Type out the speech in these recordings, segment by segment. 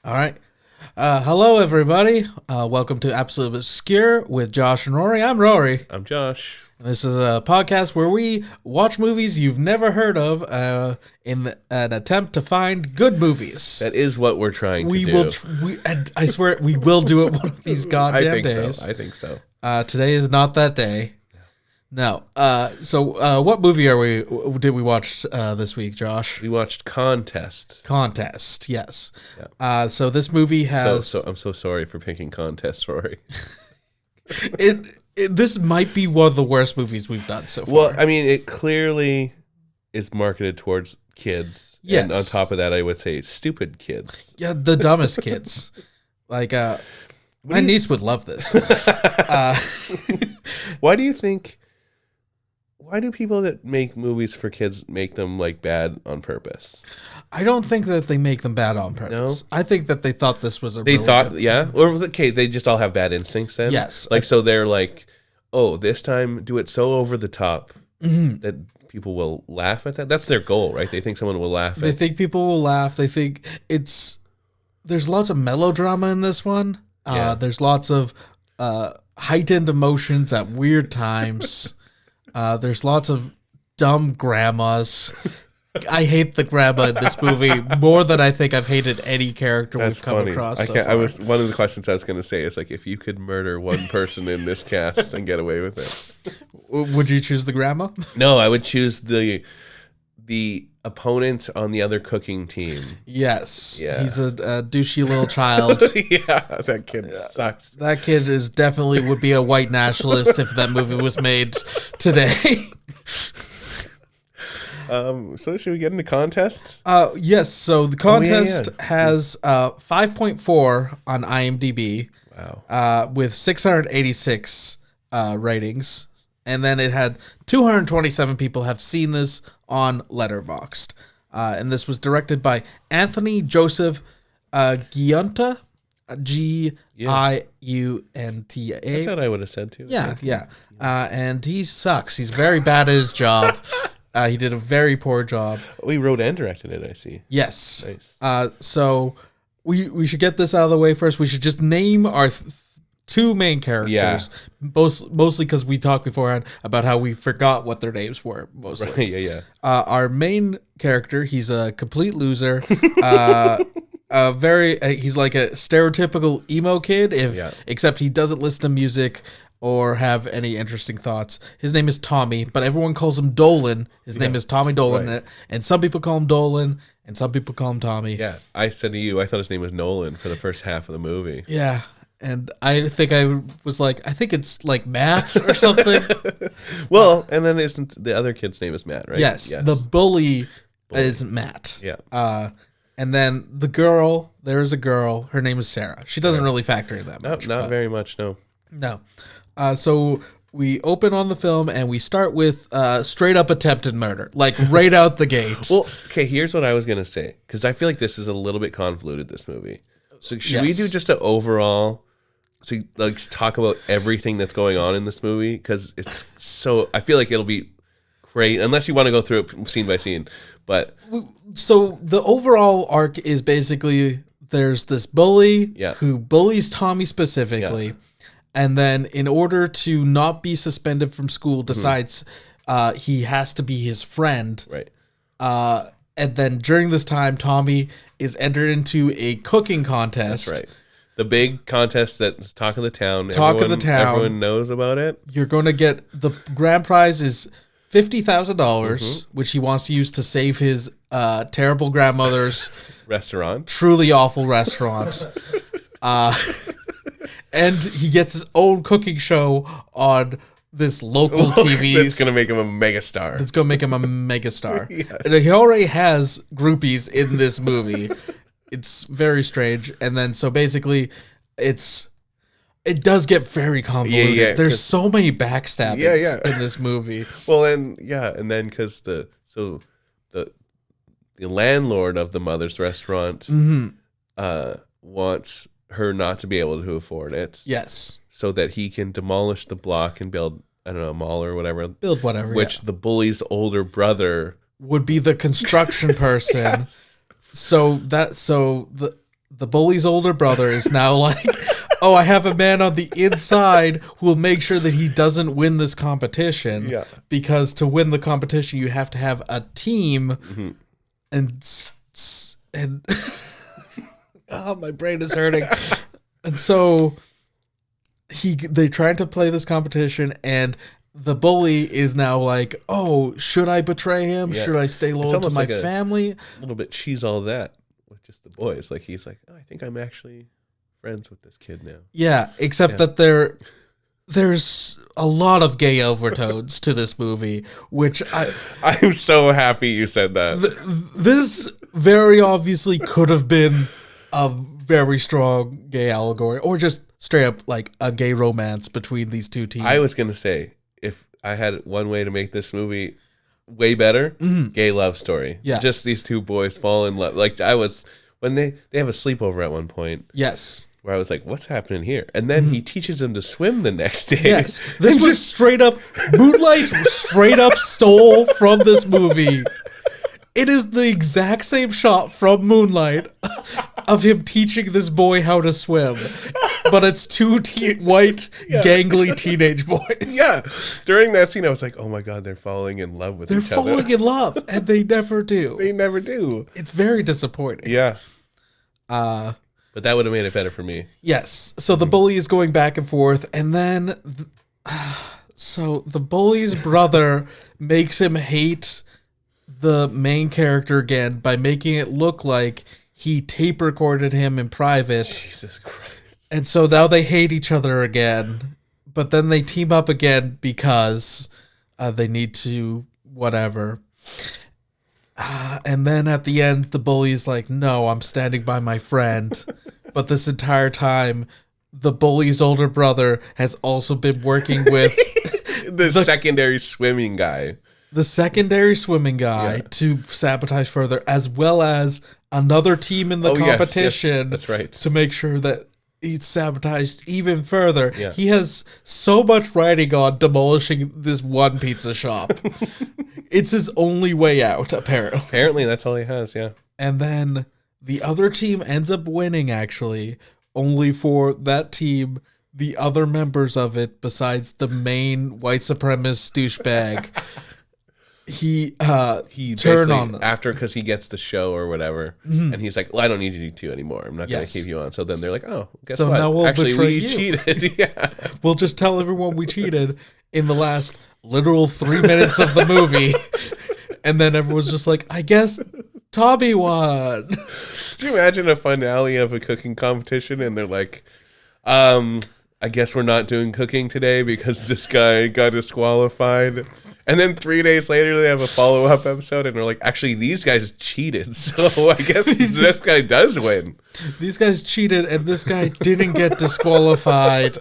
All right. Hello, everybody. Welcome to Absolutely Obscure with Josh and Rory. I'm Rory. I'm Josh. This is a podcast where we watch movies you've never heard of in an attempt to find good movies. That is what we're trying to do. And I swear, we will do it one of these goddamn days. I think so. Today is not that day. No. So what movie did we watch this week, Josh? We watched Contest. Contest, yes. Yeah. So this movie has... So I'm so sorry for picking Contest, Rory. This might be one of the worst movies we've done so far. Well, I mean, it clearly is marketed towards kids. Yes. And on top of that, I would say stupid kids. Yeah, the dumbest kids. Like, my niece would love this. Why do people that make movies for kids make them like bad on purpose? I don't think that they make them bad on purpose. No? I think that they thought this was They just all have bad instincts then? Yes. Like, so they're like, oh, this time do it so over the top that people will laugh at that? That's their goal, right? They think someone will laugh at it. They think people will laugh. They think there's lots of melodrama in this one. Yeah. There's lots of heightened emotions at weird times. There's lots of dumb grandmas. I hate the grandma in this movie more than I think I've hated any character we've come across. One of the questions I was going to say is like, if you could murder one person in this cast and get away with it, would you choose the grandma? No, I would choose the opponent on the other cooking team. Yes. Yeah. He's a douchey little child. Yeah, that kid sucks. That kid would be a white nationalist if that movie was made today. So should we get into Contest? Yes. So the Contest has 5.4 on IMDb. Wow. With 686 ratings. And then it had 227 people have seen this on Letterboxd. And this was directed by Anthony Joseph Giunta, Giunta. That's what I would have said too. Yeah. And he sucks. He's very bad at his job. He did a very poor job. We wrote and directed it, I see. Yes. Nice. So we should get this out of the way first. We should just name our two main characters. Yeah. Mostly because we talked beforehand about how we forgot what their names were, mostly. Right, yeah. Our main character, he's a complete loser. He's like a stereotypical emo kid, except he doesn't listen to music or have any interesting thoughts. His name is Tommy, but everyone calls him Dolan. His name is Tommy Dolan, right. And some people call him Dolan, and some people call him Tommy. Yeah, I said to you, I thought his name was Nolan for the first half of the movie. Yeah, and I think I was like, I think it's like Matt or something. Well, and then isn't the other kid's name is Matt, right? Yes. The bully is Matt. Yeah. And then the girl, there is a girl, her name is Sarah. She doesn't really factor in that much. Not very much, no. No. So we open on the film and we start with straight up attempted murder, like right out the gate. Well, okay, here's what I was going to say, because I feel like this is a little bit convoluted, this movie. So should we do just an overall, so like talk about everything that's going on in this movie? Because it's so, I feel like it'll be great, unless you want to go through it scene by scene. But so the overall arc is basically there's this bully who bullies Tommy specifically. Yeah. And then in order to not be suspended from school, decides he has to be his friend. Right. And then during this time, Tommy is entered into a cooking contest. That's right. The big contest that's talk of the town. Everyone knows about it. You're going to get, the grand prize is $50,000, which he wants to use to save his terrible grandmother's restaurant. Truly awful restaurant. And he gets his own cooking show on this local TV. That's going to make him a megastar. Yes. And he already has groupies in this movie. It's very strange. And then, so basically, it does get very convoluted. Yeah, there's so many backstabbings in this movie. Well, and then because the landlord of the mother's restaurant wants her not to be able to afford it. Yes. So that he can demolish the block and build, I don't know, a mall or whatever. Build whatever, Which the bully's older brother would be the construction person. Yes. So the bully's older brother is now like, oh, I have a man on the inside who will make sure that he doesn't win this competition. Yeah. Because to win the competition, you have to have a team. And oh, my brain is hurting. And so they tried to play this competition, and the bully is now like, oh, should I betray him? Yeah. Should I stay loyal to my family? A little bit cheese all that with just the boys. Like, he's like, oh, I think I'm actually friends with this kid now. Yeah, except that there's a lot of gay overtones to this movie, which I'm so happy you said that. This very obviously could have been a very strong gay allegory, or just straight up like a gay romance between these two teams. I was going to say, if I had one way to make this movie way better, gay love story. Yeah. Just these two boys fall in love. Like, when they have a sleepover at one point. Yes. Where I was like, what's happening here? And then he teaches them to swim the next day. Yes. This was straight up, Moonlight straight up stole from this movie. It is the exact same shot from Moonlight of him teaching this boy how to swim. But it's two white, gangly teenage boys. Yeah. During that scene, I was like, oh my God, they're falling in love with each other. They're falling in love, and they never do. They never do. It's very disappointing. Yeah. But that would have made it better for me. Yes. So the bully is going back and forth, and then so the bully's brother makes him hate the main character again by making it look like he tape recorded him in private. Jesus Christ. And so now they hate each other again, but then they team up again because they need to whatever. And then at the end, the bully's like, no, I'm standing by my friend. But this entire time, the bully's older brother has also been working with the secondary swimming guy. The secondary swimming guy to sabotage further, as well as another team in the competition. Yes, that's right. To make sure that he's sabotaged even further. Yeah. He has so much writing on demolishing this one pizza shop. It's his only way out, apparently. Apparently, that's all he has, yeah. And then the other team ends up winning, actually, only for that team, the other members of it, besides the main white supremacist douchebag, he turned on them. After, because he gets the show or whatever, and he's like, well, I don't need you to anymore. I'm not going to keep you on. So then they're like, oh, guess what? Now we'll actually, we you. cheated. Yeah. We'll just tell everyone we cheated in the last literal 3 minutes of the movie. And then everyone's just like, I guess Tommy won. Do you imagine a finale of a cooking competition and they're like, I guess we're not doing cooking today because this guy got disqualified. And then 3 days later, they have a follow-up episode, and they're like, actually, these guys cheated, so I guess this guy does win. These guys cheated, and this guy didn't get disqualified.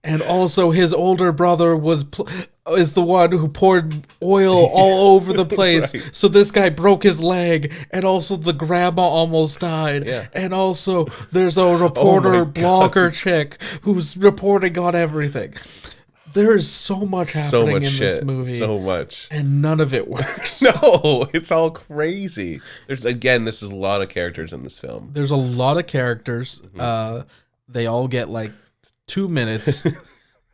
And also, his older brother is the one who poured oil all over the place. Right. So this guy broke his leg, and also the grandma almost died. Yeah. And also, there's a reporter, blogger chick who's reporting on everything. There is so much happening in this movie. So much. And none of it works. No, it's all crazy. This is a lot of characters in this film. There's a lot of characters. They all get like 2 minutes.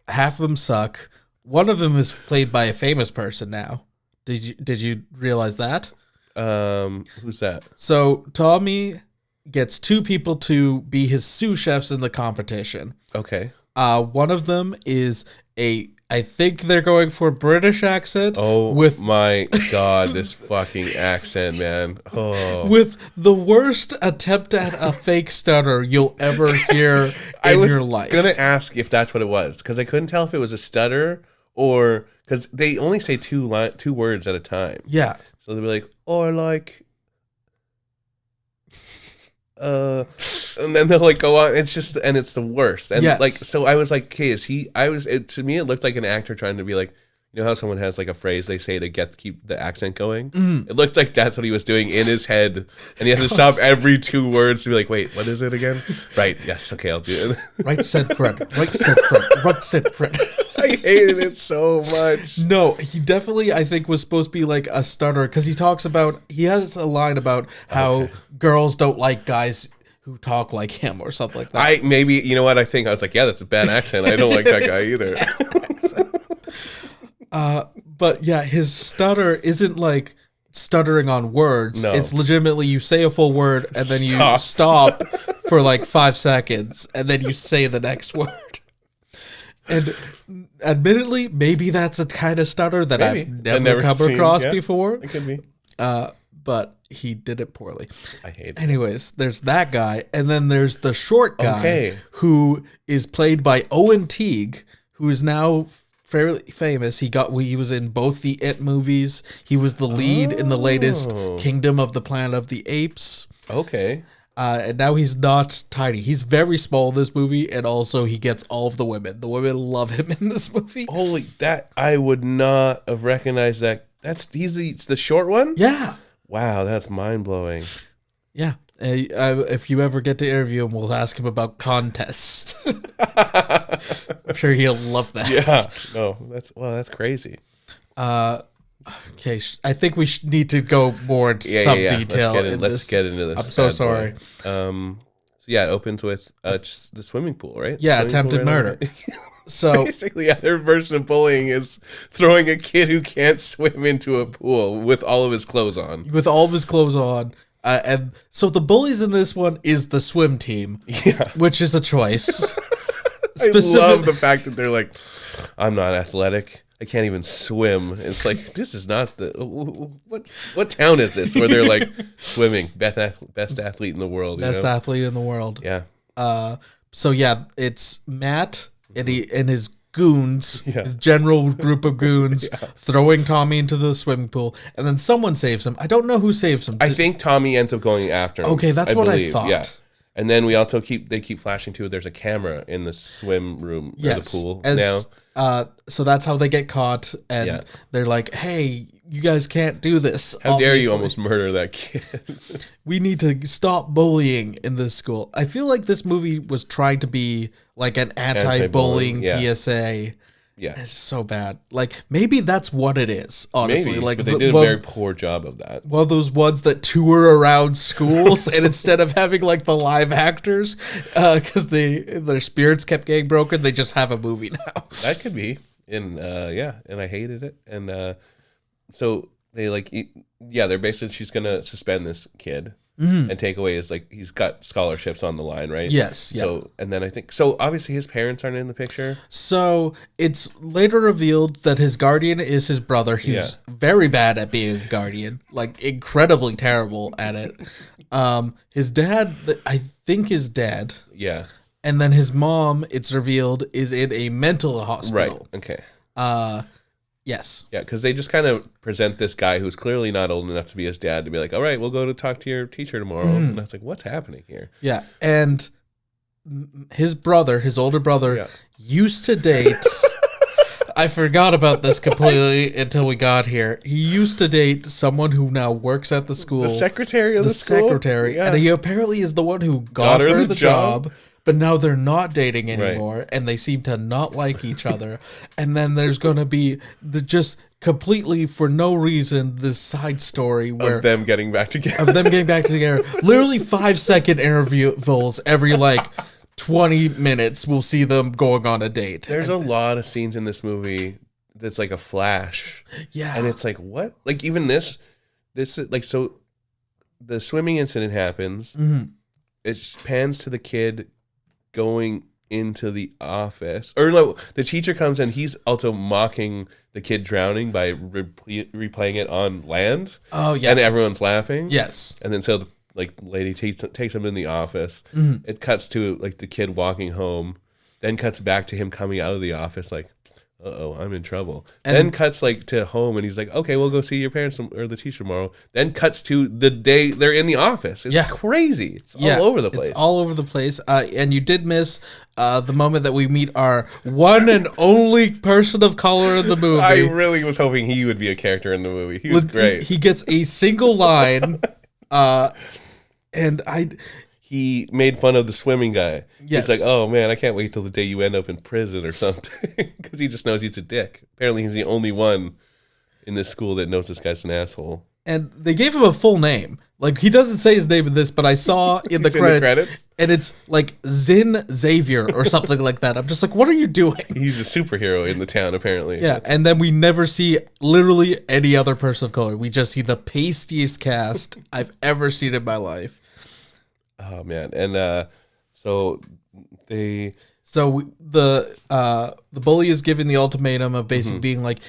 Half of them suck. One of them is played by a famous person now. Did you realize that? Who's that? So Tommy gets 2 people to be his sous chefs in the competition. Okay. One of them is I think they're going for a British accent. Oh, my God, this fucking accent, man. Oh. With the worst attempt at a fake stutter you'll ever hear in your life. I was going to ask if that's what it was, because I couldn't tell if it was a stutter or... Because they only say two words at a time. Yeah. So they'll be like, or like... and then they'll like go on. It's just, and it's the worst. And like, so I was like, okay, to me, it looked like an actor trying to be like, you know how someone has like a phrase they say to keep the accent going? It looked like that's what he was doing in his head. And he had to stop every 2 words to be like, wait, what is it again? Right. Yes. Okay. I'll do it. Right said Fred. Right said Fred. Right said Fred. I hated it so much. No, he definitely, I think, was supposed to be like a stutter because he has a line about how girls don't like guys who talk like him or something like that. Maybe, you know what, I was like, yeah, that's a bad accent. I don't like that guy either. But yeah, his stutter isn't like stuttering on words. No. It's legitimately you say a full word and then you stop for like 5 seconds and then you say the next word. And admittedly, maybe that's a kind of stutter that I've never come across before. It could be. But he did it poorly. I hate it. Anyways, there's that guy, and then there's the short guy who is played by Owen Teague, who is now fairly famous. He was in both the It movies. He was the lead in the latest Kingdom of the Planet of the Apes. Okay. And now he's not tiny. He's very small in this movie, and also he gets all of the women. The women love him in this movie. Holy, that I would not have recognized that. He's the short one? Yeah. Wow, that's mind-blowing. Yeah. If you ever get to interview him, we'll ask him about Contest. I'm sure he'll love that. Yeah. No, that's crazy. Okay, I think we need to go more into some detail. Let's get into this. I'm so sorry. So yeah, it opens with just the swimming pool, right? Yeah, attempted murder. So basically, their version of bullying is throwing a kid who can't swim into a pool with all of his clothes on. And so the bullies in this one is the swim team, which is a choice. I love the fact that they're like, I'm not athletic. I can't even swim. It's like, this is not what town is this where they're like swimming, best athlete in the world. Best athlete in the world. Yeah. So yeah, it's Matt and his goons, his general group of goons, throwing Tommy into the swimming pool, and then someone saves him. I don't know who saves him. I think Tommy ends up going after him. Okay, that's what I thought. Yeah. And then we also keep flashing to there's a camera in the swim room or the pool now. So that's how they get caught, and they're like, "Hey, you guys can't do this. How dare you almost murder that kid? We need to stop bullying in this school." I feel like this movie was trying to be like an anti-bullying PSA. Yeah, it's so bad. Like maybe that's what it is. Honestly, but they did a very poor job of that. Well, those ones that tour around schools, and instead of having like the live actors, because their spirits kept getting broken, they just have a movie now. That could be. And and I hated it. And so they they're basically she's gonna suspend this kid. And take away his he's got scholarships on the line, right? Yes. Yeah. So and then I think obviously his parents aren't in the picture. So it's later revealed that his guardian is his brother. He's very bad at being a guardian, like incredibly terrible at it. His dad, I think, is dead. Yeah. And then his mom, it's revealed, is in a mental hospital. Right. Okay. Yes. Yeah, because they just kind of present this guy who's clearly not old enough to be his dad to be like, all right, we'll go to talk to your teacher tomorrow. And I was like, what's happening here? Yeah, and his older brother, used to date... I forgot about this completely until we got here. He used to date someone who now works at the school. The secretary of the school? The secretary. Yeah. And he apparently is the one who got her the job. But now they're not dating anymore, and they seem to not like each other. And then there's going to be just completely for no reason this side story where of them getting back together. Literally 5-second intervals every 20 minutes. We'll see them going on a date. There's a lot of scenes in this movie that's like a flash. Yeah, and it's like what? Like even this so the swimming incident happens. Mm-hmm. It pans to the kid going into the office, or no, the teacher comes in. He's also mocking the kid drowning by replaying it on land. Oh yeah, and everyone's laughing. Yes, and then so the lady takes him in the office. Mm-hmm. It cuts to the kid walking home, then cuts back to him coming out of the office uh-oh, I'm in trouble. And then cuts to home, and he's like, okay, we'll go see your parents or the teacher tomorrow. Then cuts to the day they're in the office. It's crazy. It's all over the place. It's all over the place. And you did miss the moment that we meet our one and only person of color in the movie. I really was hoping he would be a character in the movie. He was great. He gets a single line, He made fun of the swimming guy. Yes. He's like, oh man, I can't wait till the day you end up in prison or something. Because he just knows he's a dick. Apparently he's the only one in this school that knows this guy's an asshole. And they gave him a full name. Like, he doesn't say his name in this, but I saw in the credits, and it's like Zin Xavier or something like that. I'm just like, what are you doing? He's a superhero in the town, apparently. Yeah, and then we never see literally any other person of color. We just see the pastiest cast I've ever seen in my life. Oh, man. And so they... So the bully is given the ultimatum of basically being like,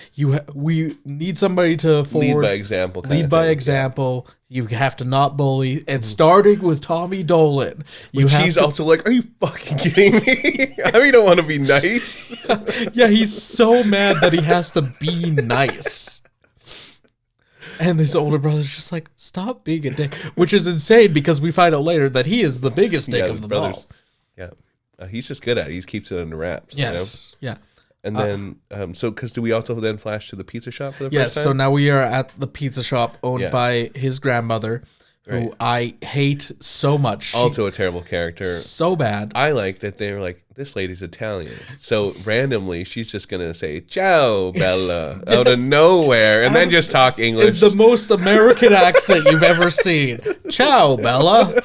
we need somebody to forward, lead by example. Lead by example. Yeah. You have to not bully, and starting with Tommy Dolan. He's also like, are you fucking kidding me? I don't want to be nice. Yeah, he's so mad that he has to be nice. And his older brother's just like, stop being a dick, which is insane because we find out later that he is the biggest dick of them all. Yeah. He's just good at it. He keeps it under wraps. Yes. You know? Yeah. And then, because do we also then flash to the pizza shop for the first time? Yes, so now we are at the pizza shop owned by his grandmother, who I hate so much. Also a terrible character. So bad. I like that they were like, this lady's Italian. So randomly, she's just going to say, ciao, Bella, out of nowhere, and then just talk English. In the most American accent you've ever seen. Ciao, Bella.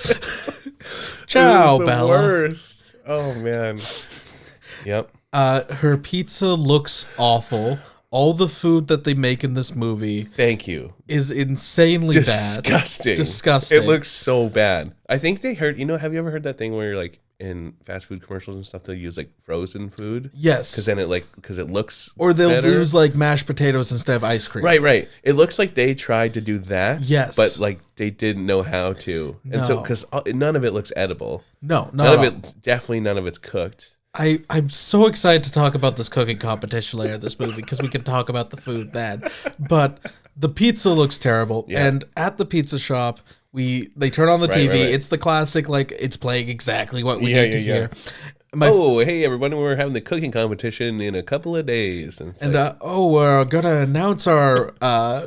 Ciao, Bella. Worst. Oh, man. Yep. Her pizza looks awful. All the food that they make in this movie, thank you, is insanely bad. Disgusting. It looks so bad. I think they heard. Have you ever heard that thing where you're like in fast food commercials and stuff, they'll use like frozen food? Yes, because then it looks, or they'll better. use like mashed potatoes instead of ice cream. Right. It looks like they tried to do that. Yes, but like they didn't know how to, and so because none of it looks edible. No, none of it. Definitely none of it's cooked. I'm so excited to talk about this cooking competition later in this movie because we can talk about the food then. But the pizza looks terrible. Yeah. And at the pizza shop, they turn on the TV. Right. It's the classic, like, it's playing exactly what we need to hear. Hey, everybody, we're having the cooking competition in a couple of days. And we're going to announce our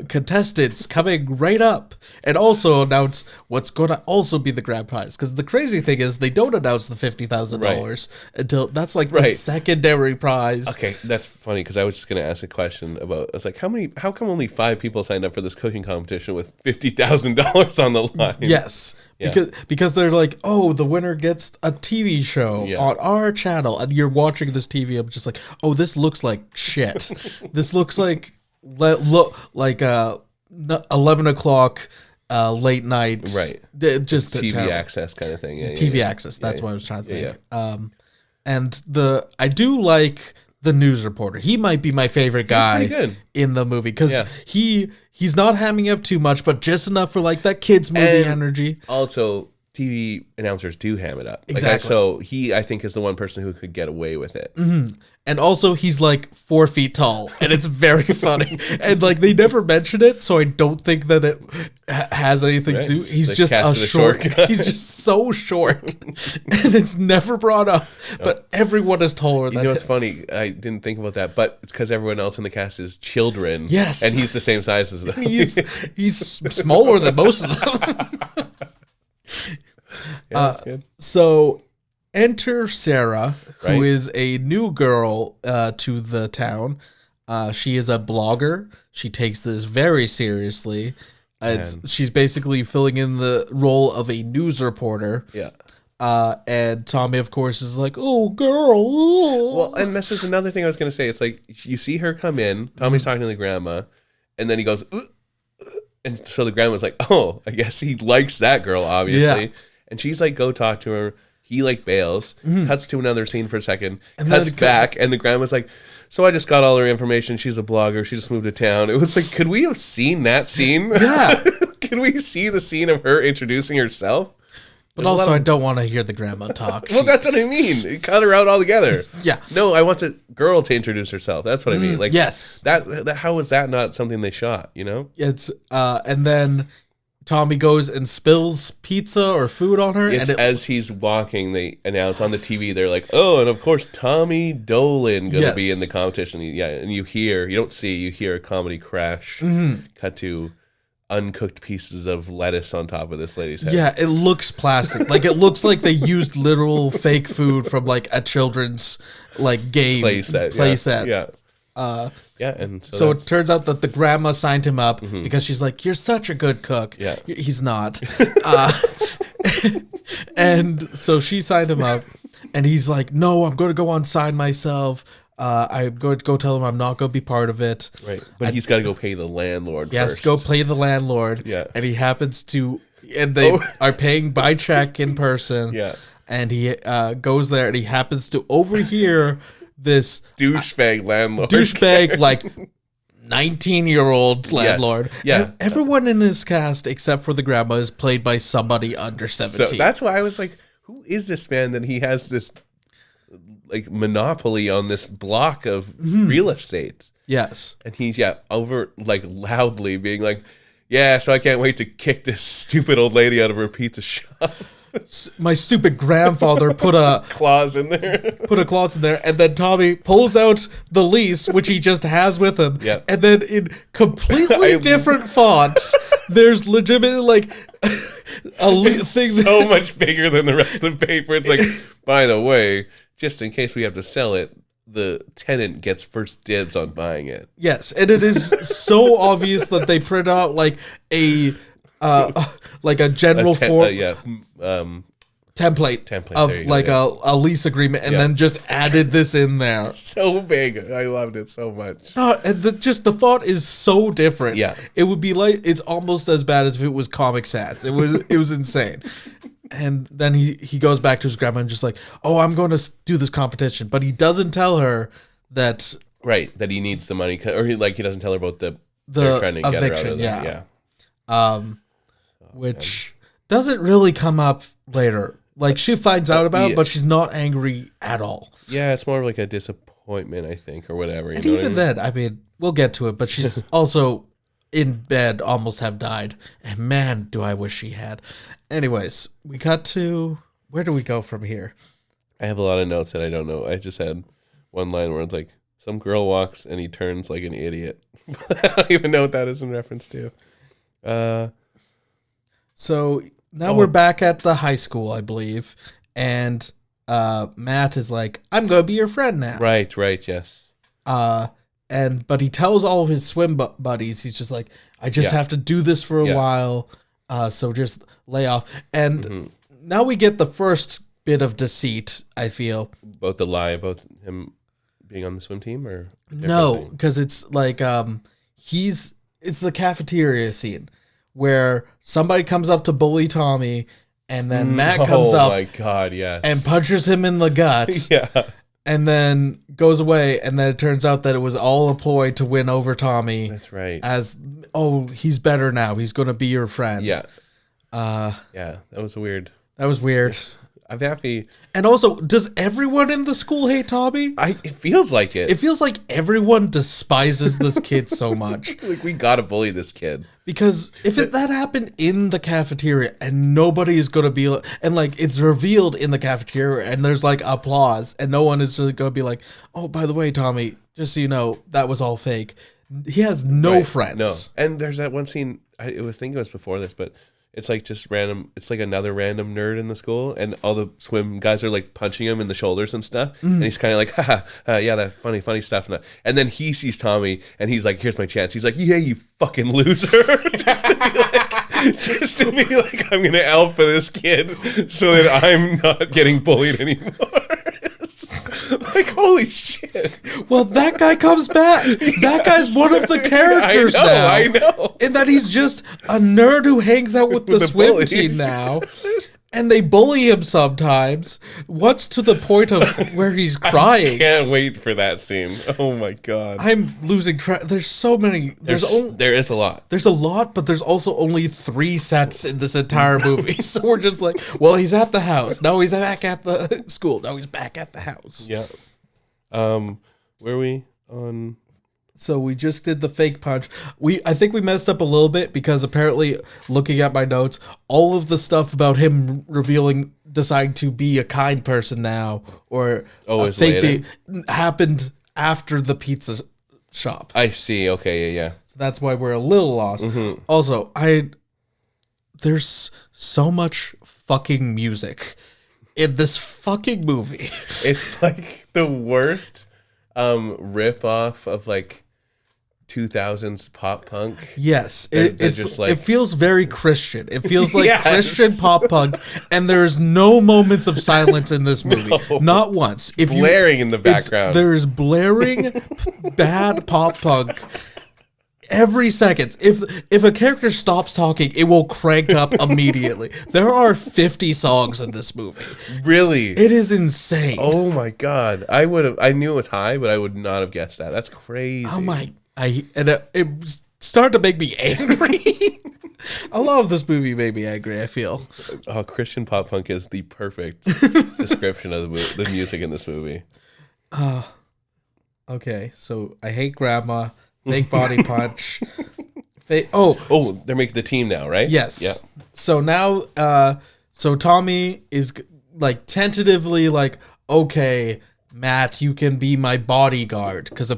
contestants coming right up. And also announce what's going to also be the grand prize. Because the crazy thing is, they don't announce the $50,000 until that's like the secondary prize. Okay, that's funny because I was just going to ask a question about, I was like, how come only 5 people signed up for this cooking competition with $50,000 on the line? Yes. Yeah. Because they're like, oh, the winner gets a TV show on our channel, and you're watching this TV. I'm just like, oh, this looks like shit. This looks like 11 o'clock late night, right? Just TV access kind of thing. TV access. That's what I was trying to think. And I do like the news reporter. He might be my favorite guy in the movie because he's not hamming up too much, but just enough for like that kids movie energy. Also, TV announcers do ham it up. Exactly. So he, I think, is the one person who could get away with it. Mm-hmm. And also, he's like 4 feet tall, and it's very funny. And like they never mention it, so I don't think that it has anything to do. He's just a short. He's just so short, and it's never brought up. But everyone is taller than him. You know what's funny? I didn't think about that, but it's because everyone else in the cast is children. Yes, and he's the same size as them. He's smaller than most of them. That's good. So enter Sarah, who is a new girl to the town. She is a blogger. She takes this very seriously. She's basically filling in the role of a news reporter. Yeah. And Tommy, of course, is like, oh, girl. Well, and this is another thing I was going to say. It's like, you see her come in, Tommy's talking to the grandma, and then he goes, and so the grandma's like, oh, I guess he likes that girl, obviously. Yeah. And she's like, go talk to her. He like bails, cuts to another scene for a second, and cuts back, and the grandma's like, so I just got all her information. She's a blogger. She just moved to town. It was like, could we have seen that scene? Yeah. Can we see the scene of her introducing herself? But also, I don't want to hear the grandma talk. Well, that's what I mean. Cut her out altogether. Yeah. No, I want the girl to introduce herself. That's what I mean. Like, yes. That how is that not something they shot? You know. It's and then Tommy goes and spills pizza or food on her. As he's walking, they announce on the TV. They're like, oh, and of course, Tommy Dolan going to be in the competition. Yeah, and you hear a comedy crash. Cut to uncooked pieces of lettuce on top of this lady's head. Yeah, it looks plastic. Like it looks like they used literal fake food from like a children's like game play set. Yeah. And so it turns out that the grandma signed him up because she's like, "You're such a good cook." Yeah, he's not. And so she signed him up, and he's like, "No, I'm going to go on sign myself. I'm going to go tell him I'm not going to be part of it." Right, but he's got to go pay the landlord. He has to go pay the landlord. Yeah, and he happens to, and they are paying by check in person. Yeah, and he goes there, and he happens to overhear this douchebag landlord, like 19-year-old landlord. Yes. Yeah, and everyone in this cast except for the grandma is played by somebody under 17. So that's why I was like, who is this man that he has this like monopoly on this block of real estate? Yes, and he's over like loudly being like, "Yeah, so I can't wait to kick this stupid old lady out of her pizza shop." My stupid grandfather put a clause in there. And then Tommy pulls out the lease, which he just has with him. Yep. And then in completely different fonts, there's legitimately like a lease thing so much bigger than the rest of the paper. It's like, by the way, just in case we have to sell it, the tenant gets first dibs on buying it. Yes, and it is so obvious that they print out like a general template of like a lease agreement, and then just added this in there. So big, I loved it so much. No, and the font is so different. Yeah, it would be like it's almost as bad as if it was Comic Sans. It was insane. And then he goes back to his grandma and just like, "Oh, I'm going to do this competition," but he doesn't tell her that that he needs the money, or he doesn't tell her about the trying to eviction. Get her out of there. Which doesn't really come up later. Like she finds out about it, but she's not angry at all. Yeah, it's more of like a disappointment, I think, or whatever. And even then, I mean, we'll get to it, but she's also in bed, almost have died. And man, do I wish she had. Anyways, we cut to, where do we go from here? I have a lot of notes that I don't know. I just had one line where it's like, some girl walks and he turns like an idiot. I don't even know what that is in reference to. So now we're back at the high school, I believe, and Matt is like, "I'm going to be your friend now." Right, yes. But he tells all of his swim buddies, he's just like, "I just have to do this for a while, so just lay off." And now we get the first bit of deceit, I feel. About the lie about him being on the swim team, or no, because it's like it's the cafeteria scene where somebody comes up to bully Tommy, and then Matt comes up, my God, yes, and punches him in the gut, and then goes away, and then it turns out that it was all a ploy to win over Tommy. That's right. As he's better now, he's going to be your friend. Yeah, that was weird. That was weird. I'm happy. And also, does everyone in the school hate Tommy? It feels like it. It feels like everyone despises this kid so much. Like, we gotta bully this kid. Because if that happened in the cafeteria and nobody is going to be... And, like, it's revealed in the cafeteria and there's, like, applause. And no one is going to be like, "Oh, by the way, Tommy, just so you know, that was all fake." He has no friends. No. And there's that one scene, I think it was before this, but... It's like just random. It's like another random nerd in the school, and all the swim guys are like punching him in the shoulders and stuff. And he's kind of like, yeah, that funny stuff. And then he sees Tommy, and he's like, "Here's my chance." He's like, "Yeah, you fucking loser!" just to be like, I'm gonna alpha this kid so that I'm not getting bullied anymore. Like, holy shit. Well, that guy comes back. That guy's one of the characters now. I know. And that he's just a nerd who hangs out with the swim bullies. Team now. And they bully him sometimes. What's to the point of where he's crying? I can't wait for that scene. Oh my God. I'm losing track. There's so many. There is a lot. There's a lot, but there's also only 3 sets in this entire movie. So we're just like, well, he's at the house. No, he's back at the school. No, he's back at the house. Yeah. Where are we on? So we just did the fake punch. I think we messed up a little bit because apparently, looking at my notes, all of the stuff about him deciding to be a kind person now, or a fake happened after the pizza shop. I see. Okay, yeah. So that's why we're a little lost. Also, there's so much fucking music in this fucking movie. It's like the worst rip off of like 2000s pop punk. Yes, it feels very Christian. It feels like Christian pop punk, and there's no moments of silence in this movie. No. Not once. Blaring in the background. There's blaring bad pop punk every second. If a character stops talking, it will crank up immediately. There are 50 songs in this movie. Really? It is insane. Oh my god. I knew it was high, but I would not have guessed that. That's crazy. Oh my. It started to make me angry. A lot of this movie made me angry, I feel. Oh, Christian pop punk is the perfect description of the music in this movie. Okay, so I hate grandma, fake body punch. They're making the team now, right? Yes. Yeah. So now, so Tommy is like tentatively like, okay, Matt, you can be my bodyguard, because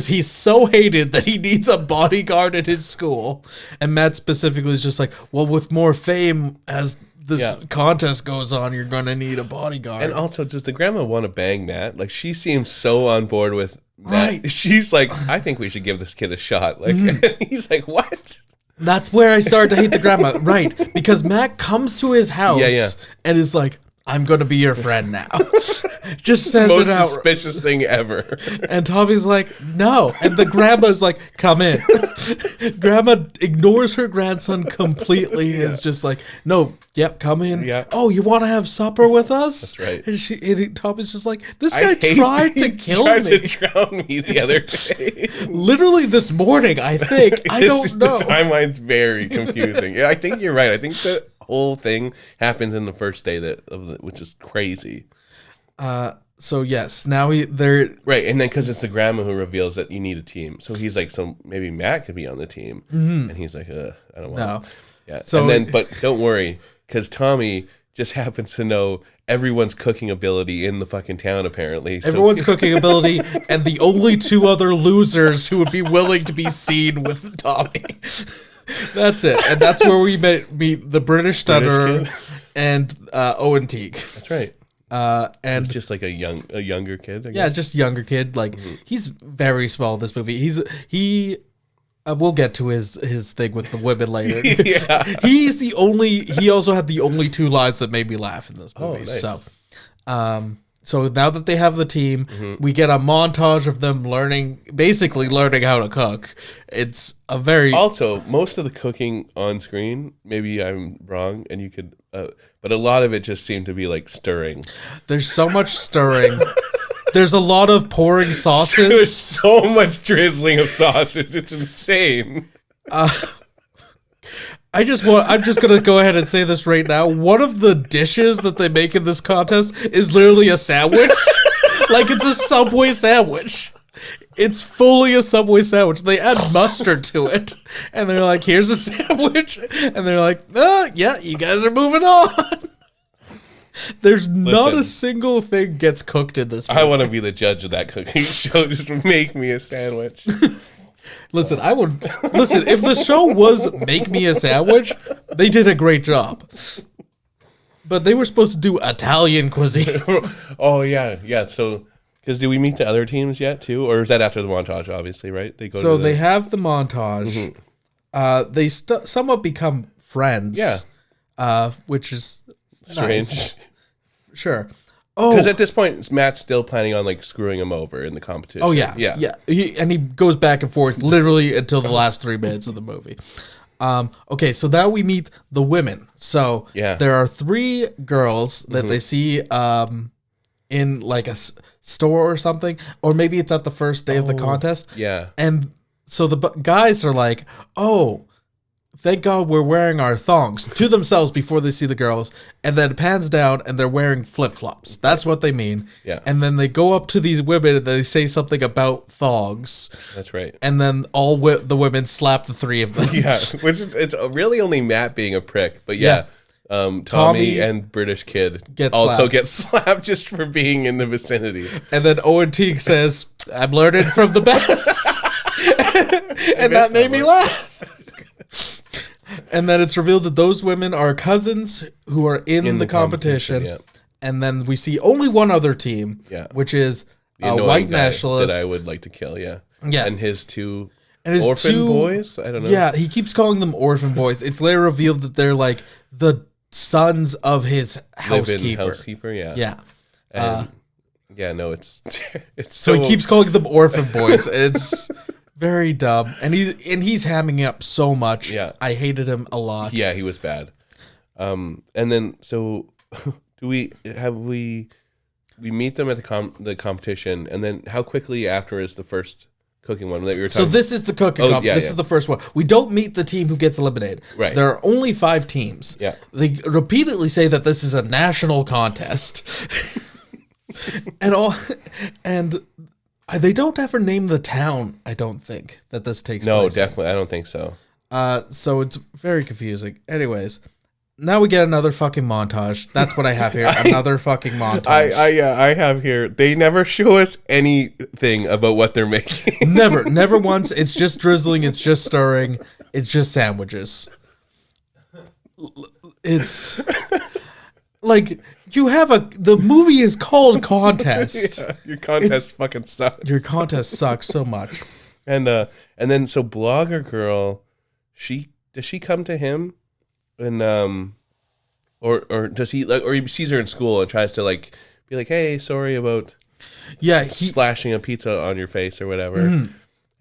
he's so hated that he needs a bodyguard at his school. And Matt specifically is just like, well, with more fame as this contest goes on, you're going to need a bodyguard. And also, does the grandma want to bang Matt? Like, she seems so on board with Matt. Right. She's like, I think we should give this kid a shot. Like, he's like, what? That's where I started to hate the grandma. Right. Because Matt comes to his house and is like, I'm going to be your friend now. Just says it out. Most suspicious thing ever. And Tommy's like, no. And the grandma's like, come in. Grandma ignores her grandson completely. And is just like, no, come in. Yeah. Oh, you want to have supper with us? That's right. And Tommy's just like, this guy tried to kill me. He tried to drown me the other day. Literally this morning, I think. I don't know. The timeline's very confusing. Yeah, I think you're right. I think the whole thing happens in the first day which is crazy. So yes, now they're right, and then because it's the grandma who reveals that you need a team, so he's like, so maybe Matt could be on the team, and he's like, I don't want. No. Yeah, so and then but don't worry, because Tommy just happens to know everyone's cooking ability in the fucking town. Apparently, everyone's cooking ability, and the only two other losers who would be willing to be seen with Tommy. That's it, and that's where we meet the British Stutterer and Owen Teague. That's right. And just like a younger kid. I guess. Yeah, just younger kid. Like he's very small in this movie. We'll get to his thing with the women later. Yeah. He also had the only two lines that made me laugh in this movie. Oh, nice. So now that they have the team, we get a montage of them basically learning how to cook. It's a very... Also, most of the cooking on screen, maybe I'm wrong, and you could... but a lot of it just seemed to be like stirring. There's so much stirring. There's a lot of pouring sauces. There's so much drizzling of sauces. It's insane. I'm just going to go ahead and say this right now. One of the dishes that they make in this contest is literally a sandwich. Like it's a Subway sandwich. It's fully a Subway sandwich. They add mustard to it. And they're like, here's a sandwich. And they're like, yeah, you guys are moving on. There's not a single thing gets cooked in this movie. I want to be the judge of that cooking show. Just make me a sandwich. Listen, if the show was Make Me a Sandwich, they did a great job. But they were supposed to do Italian cuisine. Oh, yeah. So, because do we meet the other teams yet, too? Or is that after the montage, obviously, right? They have the montage. Mm-hmm. They somewhat become friends. Yeah. Which is strange. Nice. Sure. Because at this point, Matt's still planning on like screwing him over in the competition. Oh yeah. He goes back and forth literally until the last 3 minutes of the movie. Okay, so now we meet the women. So there are 3 girls that they see in like a store or something, or maybe it's at the first day of the contest. Yeah, and so the guys are like, "Oh, thank God we're wearing our thongs," to themselves before they see the girls, and then it pans down and they're wearing flip-flops. That's what they mean. Yeah. And then they go up to these women and they say something about thongs. That's right. And then all the women slap the 3 of them. Yeah, which is, it's really only Matt being a prick, but Tommy and British kid get slapped just for being in the vicinity. And then Owen Teague says, "I'm learning from the best." And that made me laugh. And then it's revealed that those women are cousins who are in the competition. Yeah. And then we see only one other team, which is white nationalist that I would like to kill. Yeah. Yeah. And his orphan boys. I don't know. Yeah, he keeps calling them orphan boys. It's later revealed that they're like the sons of his housekeeper. Yeah. Yeah. And, it's so he keeps calling them orphan boys. It's very dumb, and he's hamming up so much. Yeah, I hated him a lot. Yeah, he was bad. And then so we meet them at the competition, and then how quickly after is the first cooking one that we were talking about? So this is the cooking competition. This is the first one. We don't meet the team who gets eliminated. Right. There are only 5 teams. Yeah. They repeatedly say that this is a national contest. and they don't ever name the town, I don't think, that this takes place. No, definitely. I don't think so. So it's very confusing. Anyways, now we get another fucking montage. That's what I have here. Another fucking montage. I have here. They never show us anything about what they're making. Never once. It's just drizzling. It's just stirring. It's just sandwiches. It's like the movie is called Contest. Yeah, your contest fucking sucks. Your contest sucks so much. And then so Blogger Girl, does she come to him? And or does he or he sees her in school and tries to like be like, hey, sorry about slashing a pizza on your face or whatever,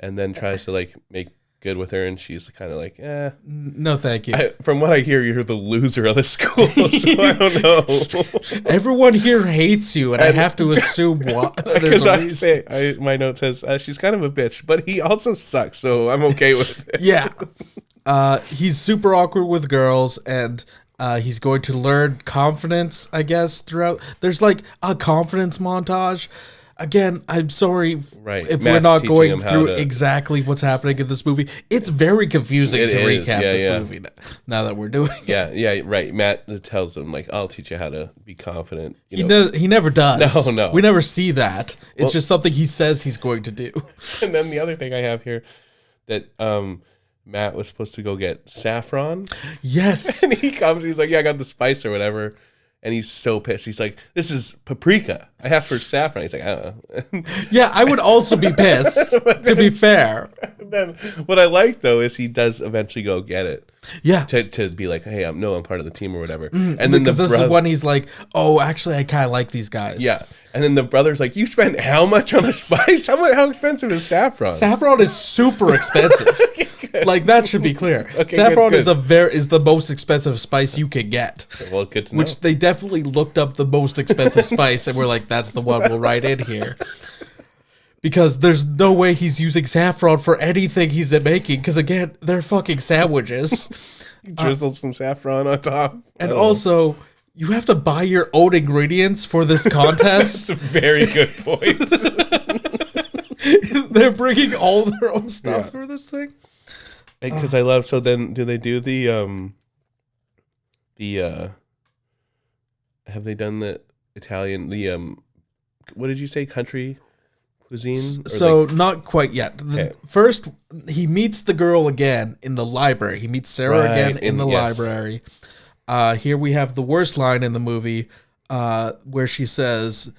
and then tries to like make good with her, and she's kind of like, no thank you. From what I hear, you're the loser of the school, so I don't know. Everyone here hates you, and I have to assume what. Because my note says she's kind of a bitch, but he also sucks, so I'm okay with it. Yeah. He's super awkward with girls, and he's going to learn confidence, I guess, throughout. There's like a confidence montage. Again, I'm sorry if Matt's we're not going through exactly what's happening in this movie. It's very confusing to recap this movie now that we're doing it. Yeah, right. Matt tells him, like, I'll teach you how to be confident. He never does. No. We never see that. It's just something he says he's going to do. And then the other thing I have here, that Matt was supposed to go get saffron. Yes. And he comes, he's like, yeah, I got the spice or whatever. And he's so pissed. He's like, this is paprika. I asked for saffron. He's like, I don't know. Yeah, I would also be pissed, to be fair. Then what I like, though, is he does eventually go get it. Yeah. To be like, hey, I'm part of the team or whatever. And then because this is when he's like, oh, actually, I kind of like these guys. Yeah. And then the brother's like, you spent how much on a spice? How expensive is saffron? Saffron is super expensive. Like, that should be clear. Okay, saffron good. Is the most expensive spice you can get. Well, good to know. Which they definitely looked up the most expensive spice, and we're like, that's the one we'll write in here. Because there's no way he's using saffron for anything he's making, because again, they're fucking sandwiches. He drizzled some saffron on top. And also, you have to buy your own ingredients for this contest. That's a very good point. They're bringing all their own stuff for this thing. Because I love, so then do they do the have they done the Italian, what did you say, country cuisine? So not quite yet. First, he meets the girl again in the library. He meets Sarah again in the library. Here we have the worst line in the movie, where she says,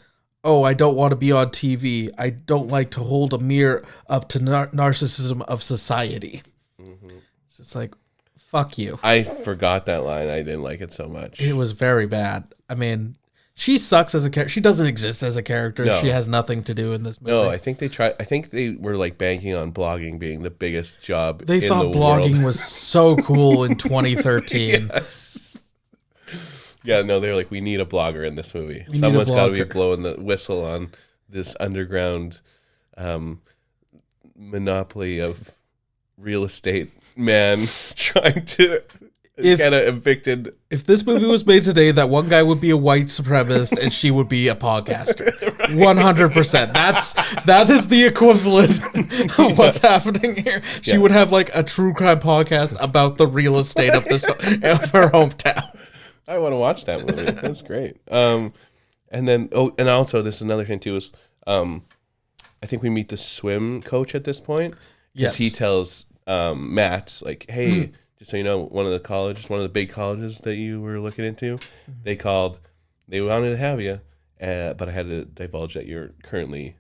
oh, I don't want to be on TV. I don't like to hold a mirror up to narcissism of society. Mm-hmm. It's like, fuck you. I forgot that line. I didn't like it so much. It was very bad. I mean, she sucks as a character. She doesn't exist as a character. No. She has nothing to do in this movie. No, I think they were like banking on blogging being the biggest job they thought blogging was so cool in 2013. Yes. Yeah, no, they're like, we need a blogger in this movie. Someone's got to be blowing the whistle on this underground monopoly of real estate man trying to get evicted. If this movie was made today, that one guy would be a white supremacist and she would be a podcaster. 100%. That is the equivalent of what's happening here. She would have like a true crime podcast about the real estate of her hometown. I want to watch that movie. That's great. And then and also this is another thing too is I think we meet the swim coach at this point. Yes. He tells Matt, like, hey, just so you know, one of the big colleges that you were looking into, they wanted to have you, but I had to divulge that you're currently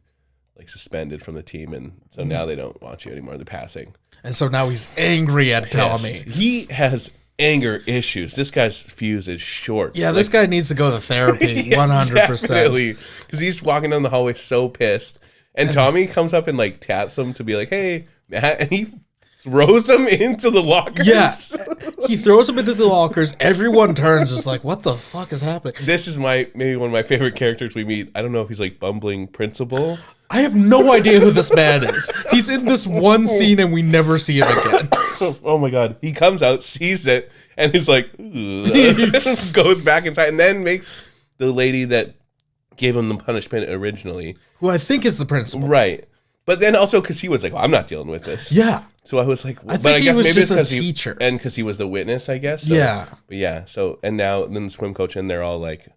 like suspended from the team, and so now they don't want you anymore. They're passing, and so now he's angry at Tommy. He has anger issues. This guy's fuse is short. Yeah, this guy needs to go to therapy. 100%. Exactly, because he's walking down the hallway so pissed, and Tommy comes up and like taps him to be like, "Hey, Matt," and he throws him into the lockers. Yeah, he throws him into the lockers. Everyone turns, just like, what the fuck is happening? This is maybe one of my favorite characters we meet. I don't know if he's like bumbling principal. I have no idea who this man is. He's in this one scene and we never see him again. Oh my god. He comes out, sees it, and he's like, goes back inside, and then makes the lady that gave him the punishment originally, who I think is the principal. Right. But then also because he was like, well, I'm not dealing with this. Yeah. So I was like, well, I guess maybe it's because teacher. And because he was the witness, I guess. So, yeah. But yeah. So, and now then the swim coach, and they're all like,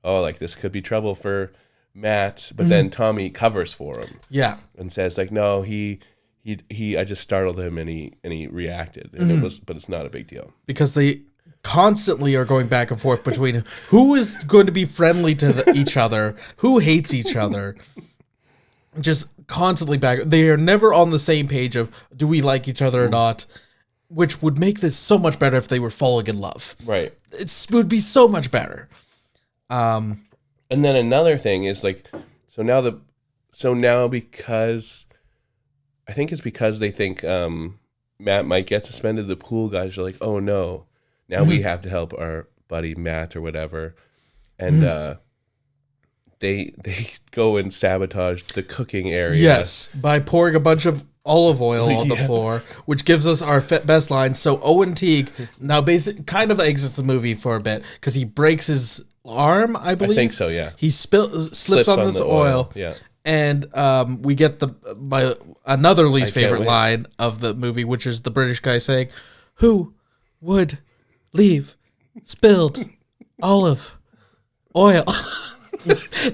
oh, like this could be trouble for Matt. But then Tommy covers for him. Yeah. And says like, no, he I just startled him and he reacted. And but it's not a big deal. Because they constantly are going back and forth between who is going to be friendly to each other, who hates each other. Just constantly back. They are never on the same page of do we like each other or not, which would make this so much better if they were falling in love. Right. It would be so much better. And then another thing is like, so now because I think it's because they think Matt might get suspended, the pool guys are like, oh no, now we have to help our buddy Matt or whatever. And they go and sabotage the cooking area. Yes, by pouring a bunch of olive oil on the floor, which gives us our best line. So Owen Teague now basically kind of exits the movie for a bit because he breaks his arm, I believe. I think so, yeah. He slips on this oil. Yeah. And we get another least favorite line of the movie, which is the British guy saying, "Who would leave spilled olive oil?"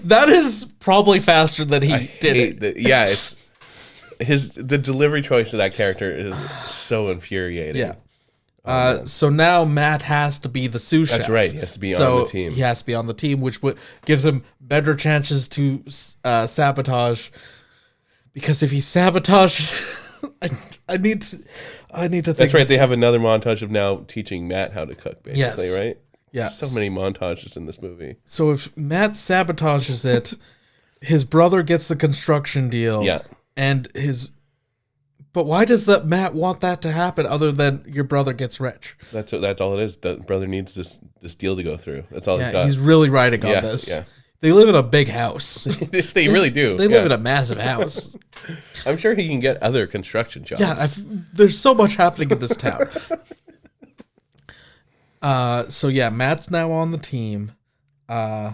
That is probably faster than he did it. Yeah, it's the delivery choice of that character is so infuriating. Yeah. So now Matt has to be the sous chef. That's right. He has to be on the team. He has to be on the team, which gives him better chances to sabotage. Because if he sabotages, I need to think. That's right. They have another montage of now teaching Matt how to cook, basically, yes. Right? Yeah. So many montages in this movie. So if Matt sabotages it, his brother gets the construction deal. Yeah. And but why does that Matt want that to happen other than your brother gets rich? That's all it is. The brother needs this deal to go through. That's all he's got. He's really riding on this. Yeah. They live in a big house. They really do. They live in a massive house. I'm sure he can get other construction jobs. Yeah, there's so much happening in this town. So yeah, Matt's now on the team. I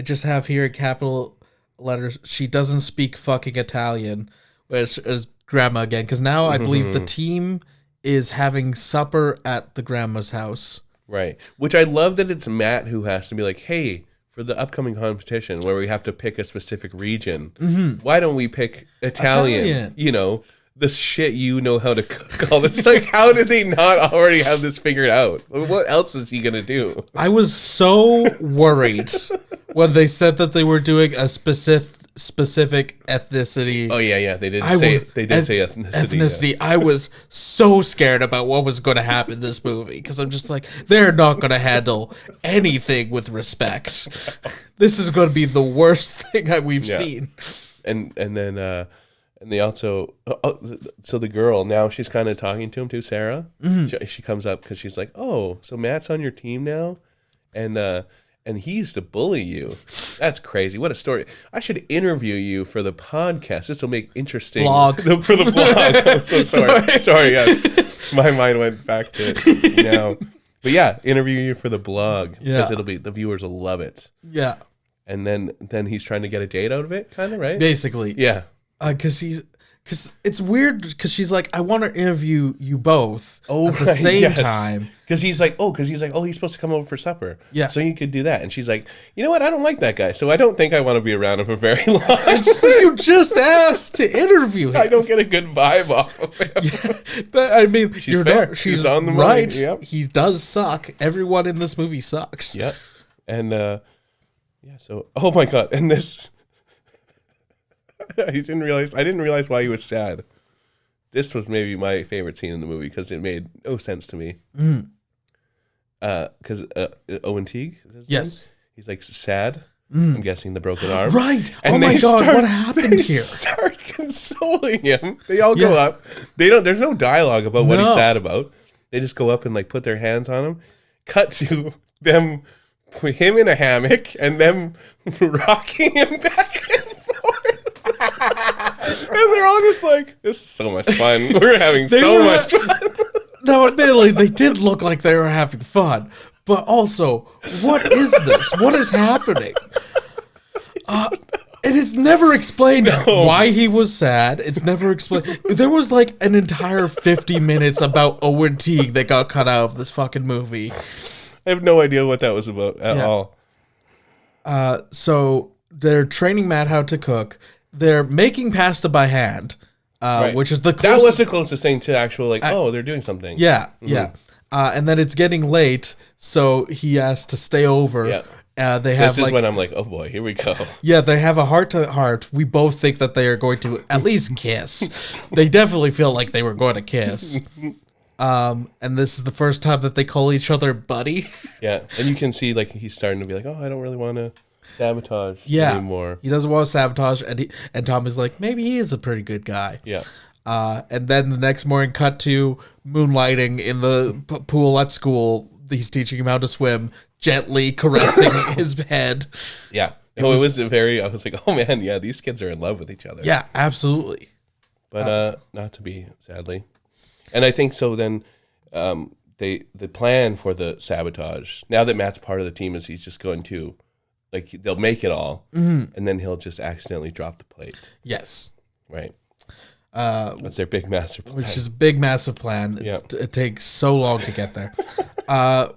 just have here capital letters. She doesn't speak fucking Italian, which is grandma again. Because now I believe the team is having supper at the grandma's house. Right. Which I love that it's Matt who has to be like, hey, for the upcoming competition where we have to pick a specific region, why don't we pick Italian? You know, the shit you know how to cook. All this. Like, how did they not already have this figured out? What else is he gonna do? I was so worried when they said that they were doing a specific ethnicity. Oh yeah. They did say ethnicity. Yeah. I was so scared about what was going to happen in this movie because I'm just like, they're not going to handle anything with respect. This is going to be the worst thing we've seen. And then. And they also, so the girl, now she's kind of talking to him too, Sarah. She comes up because she's like, oh, so Matt's on your team now? And he used to bully you. That's crazy. What a story. I should interview you for the podcast. This will make interesting. Blog. For the blog. I'm so sorry. Sorry, yes. My mind went back to now. But yeah, interview you for the blog. Because the viewers will love it. Yeah. And then he's trying to get a date out of it, kind of, right? Basically. Yeah. Because it's weird because she's like, I want to interview you both at the same time. Because he's like, he's supposed to come over for supper. Yeah. So you could do that. And she's like, you know what? I don't like that guy. So I don't think I want to be around him for very long. It's just like you just asked to interview him. I don't get a good vibe off of him. Yeah, but I mean, she's fair. She's on the right. Yep. He does suck. Everyone in this movie sucks. Yep. And so, oh my God. And this... I didn't realize why he was sad. This was maybe my favorite scene in the movie because it made no sense to me. Because Owen Teague, yes, he's like sad. I'm guessing the broken arm. Right. And oh my God, what happened here? They start consoling him. They all go up. There's no dialogue about what he's sad about. They just go up and like put their hands on him. Cut to them, put him in a hammock and them rocking him back and forth. And they're all just like, this is so much fun. We're having so much fun. Now, admittedly, they did look like they were having fun. But also, what is this? What is happening? And it's never explained why he was sad. It's never explained. There was like an entire 50 minutes about Owen Teague that got cut out of this fucking movie. I have no idea what that was about at all. So they're training Matt how to cook. They're making pasta by hand, which is the closest. That was the closest thing to actual, like, they're doing something. Yeah, yeah. And then it's getting late, so he has to stay over. Yeah. This is when I'm like, oh boy, here we go. Yeah, they have a heart-to-heart. We both think that they are going to at least kiss. They definitely feel like they were going to kiss. And this is the first time that they call each other buddy. Yeah, and you can see like he's starting to be like, oh, I don't really want to sabotage anymore. He doesn't want to sabotage, and Tom is like, maybe he is a pretty good guy. Yeah. And then the next morning, cut to moonlighting in the pool at school. He's teaching him how to swim, gently caressing his head. Yeah. It was I was like, oh man, yeah, these kids are in love with each other. Yeah, absolutely. But not to be, sadly. And I think so then the plan for the sabotage, now that Matt's part of the team, is he's just going to, like, they'll make it all, and then he'll just accidentally drop the plate. Yes. Right. That's their big master plan. Which is a big, massive plan. Yeah. It takes so long to get there.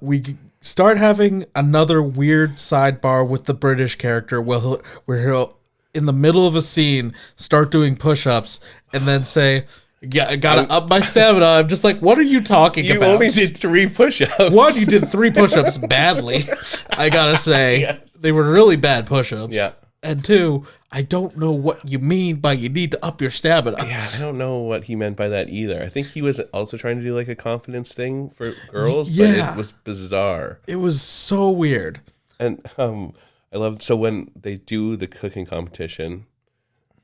We start having another weird sidebar with the British character where he'll, in the middle of a scene, start doing push-ups and then say, yeah, I gotta up my stamina. I'm just like, what are you talking about? You only did 3 push-ups. One, you did 3 push-ups badly. I gotta say, yes. They were really bad push-ups. Yeah. And 2, I don't know what you mean by you need to up your stamina. Yeah, I don't know what he meant by that either. I think he was also trying to do like a confidence thing for girls, but it was bizarre. It was so weird. And I loved, so when they do the cooking competition,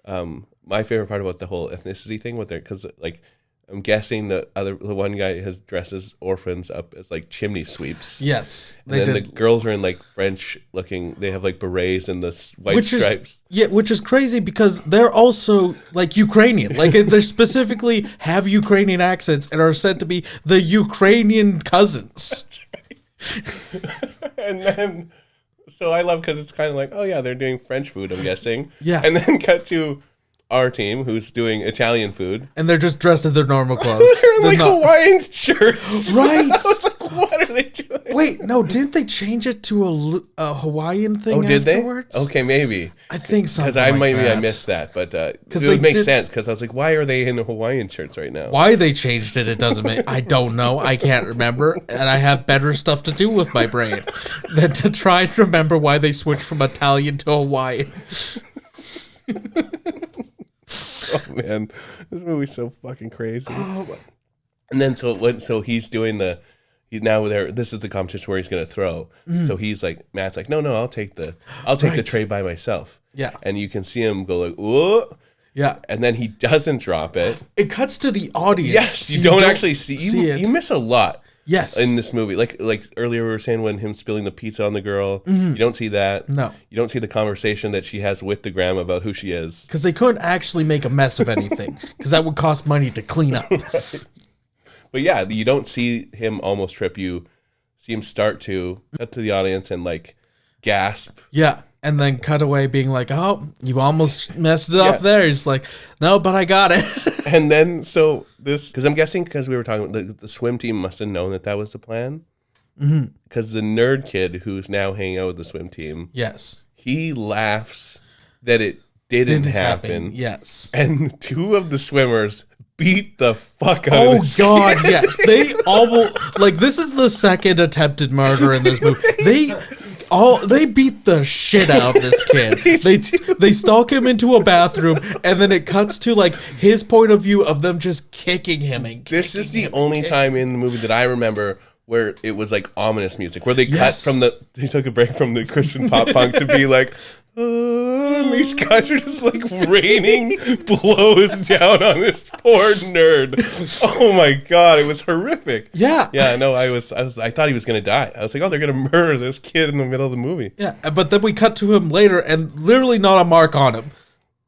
my favorite part about the whole ethnicity thing with their, because like I'm guessing the one guy has dresses orphans up as like chimney sweeps. Yes, and then the girls are in like French looking. They have like berets and the white stripes. Which is crazy because they're also like Ukrainian. Like they specifically have Ukrainian accents and are said to be the Ukrainian cousins. That's right. And then, so I love because it's kind of like, oh yeah, they're doing French food. I'm guessing. Yeah. And then cut to our team who's doing Italian food, and they're just dressed in their normal clothes. They're like Hawaiian shirts, right? I was like, what are they doing? Wait, no, didn't they change it to a Hawaiian thing? Oh, did afterwards? They? Okay, maybe. I think so. Because I missed that, but it would make sense. Because I was like, why are they in the Hawaiian shirts right now? Why they changed it doesn't make. I don't know. I can't remember, and I have better stuff to do with my brain than to try and remember why they switched from Italian to Hawaiian. Oh man, this movie's so fucking crazy. And then so he's doing this is the competition where he's gonna throw. So he's like, Matt's like, no, I'll take the tray by myself. Yeah. And you can see him go like, whoa. Yeah. And then he doesn't drop it. It cuts to the audience. Yes, you don't actually see it. You miss a lot. Yes. In this movie. Like earlier we were saying when him spilling the pizza on the girl. You don't see that. No. You don't see the conversation that she has with the grandma about who she is. Because they couldn't actually make a mess of anything. Because that would cost money to clean up. Right. But yeah, you don't see him almost trip. You see him start to cut to the audience and like gasp. Yeah. And then cut away being like, oh, you almost messed it up there. He's like, no, but I got it. And then, so this, because I'm guessing because we were talking, the swim team must have known that was the plan. Because the nerd kid who's now hanging out with the swim team. Yes. He laughs that it didn't happen. Yes. And 2 of the swimmers beat the fuck out of this God, kid. yes. They almost, like, this is the second attempted murder in this movie. They beat the shit out of this kid. They stalk him into a bathroom, and then it cuts to like his point of view of them just kicking him. This is the only time in the movie that I remember where it was like ominous music, where they cut from they took a break from the Christian pop punk to be like, and these guys are just like raining blows down on this poor nerd. Oh my God, it was horrific. Yeah. Yeah, no, I thought he was gonna die. I was like, oh, they're gonna murder this kid in the middle of the movie. Yeah, but then we cut to him later and literally not a mark on him.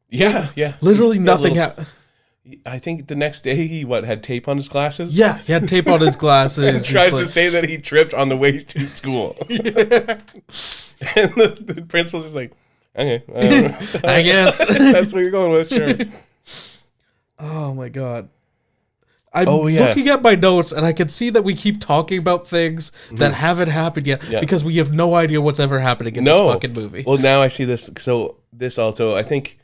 Yeah. Literally nothing happened. I think the next day he had tape on his glasses. Yeah, he had tape on his glasses. And tries to say that he tripped on the way to school. Yeah. And the principal's just like, okay, I guess that's what you're going with, sure. Oh my God. I'm looking at my notes and I can see that we keep talking about things that haven't happened yet because we have no idea what's ever happening in this fucking movie. Well, now I see this. So this also, I think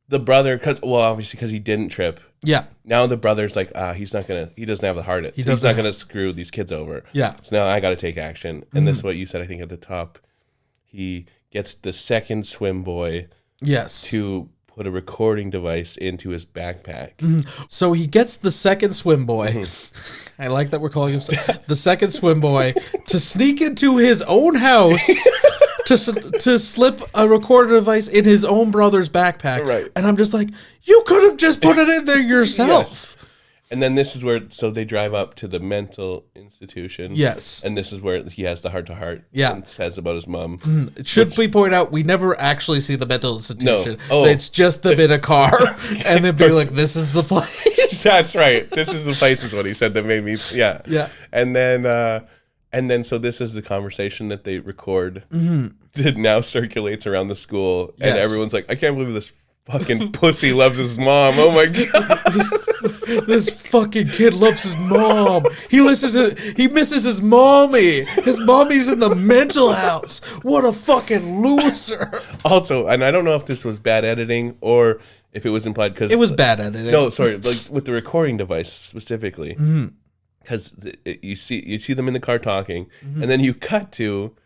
the brother, obviously because he didn't trip. Yeah. Now the brother's like, he doesn't have the heart. He's not going to screw these kids over. Yeah. So now I got to take action. And this is what you said, I think, at the top. He gets the second swim boy to put a recording device into his backpack. So he gets the second swim boy. I like that we're calling him the second swim boy to sneak into his own house to slip a recorder device in his own brother's backpack. Right. And I'm just like, you could have just put it in there yourself. Yes. And then this is where, so they drive up to the mental institution. Yes. And this is where he has the heart-to-heart. Yeah. And says about his mom. Should we point out, we never actually see the mental institution. No. Oh. It's just them in a car. And then be like, this is the place. That's right. This is the place is what he said that made me, yeah. Yeah. And then, so this is the conversation that they record that now circulates around the school. And everyone's like, I can't believe this fucking pussy loves his mom. Oh my God. This fucking kid loves his mom. He misses his mommy. His mommy's in the mental house. What a fucking loser. Also, and I don't know if this was bad editing or if it was implied because it was bad editing. No, sorry, like with the recording device specifically. Because you see them in the car talking, and then you cut to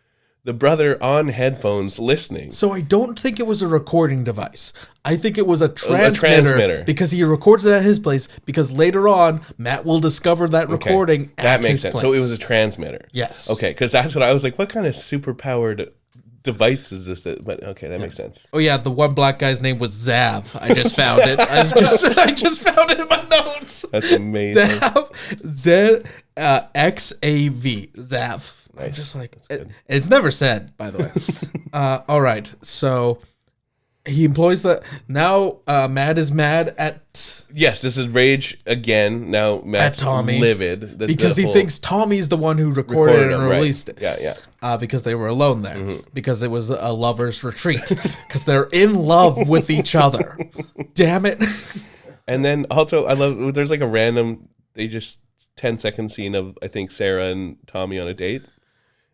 the brother on headphones listening. So I don't think it was a recording device. I think it was a transmitter. Because he records it at his place. Because later on, Matt will discover that recording at his place. That makes sense. So it was a transmitter. Yes. Okay, because that's what I was like. What kind of super powered device is this? But okay, that makes sense. Oh yeah, the one black guy's name was Zav. I just found it. I just found it in my notes. That's amazing. Zav, X-A-V, Zav. Nice. I'm just like, it's never said, by the way. All right, so he employs that. Now Matt is mad at... Yes, this is rage again. Now Matt's livid. Because he thinks Tommy's the one who recorded and released it. Yeah. Because they were alone there. Because it was a lover's retreat. Because they're in love with each other. Damn it. And then also, I love, there's like a random, 10-second scene of, I think, Sarah and Tommy on a date.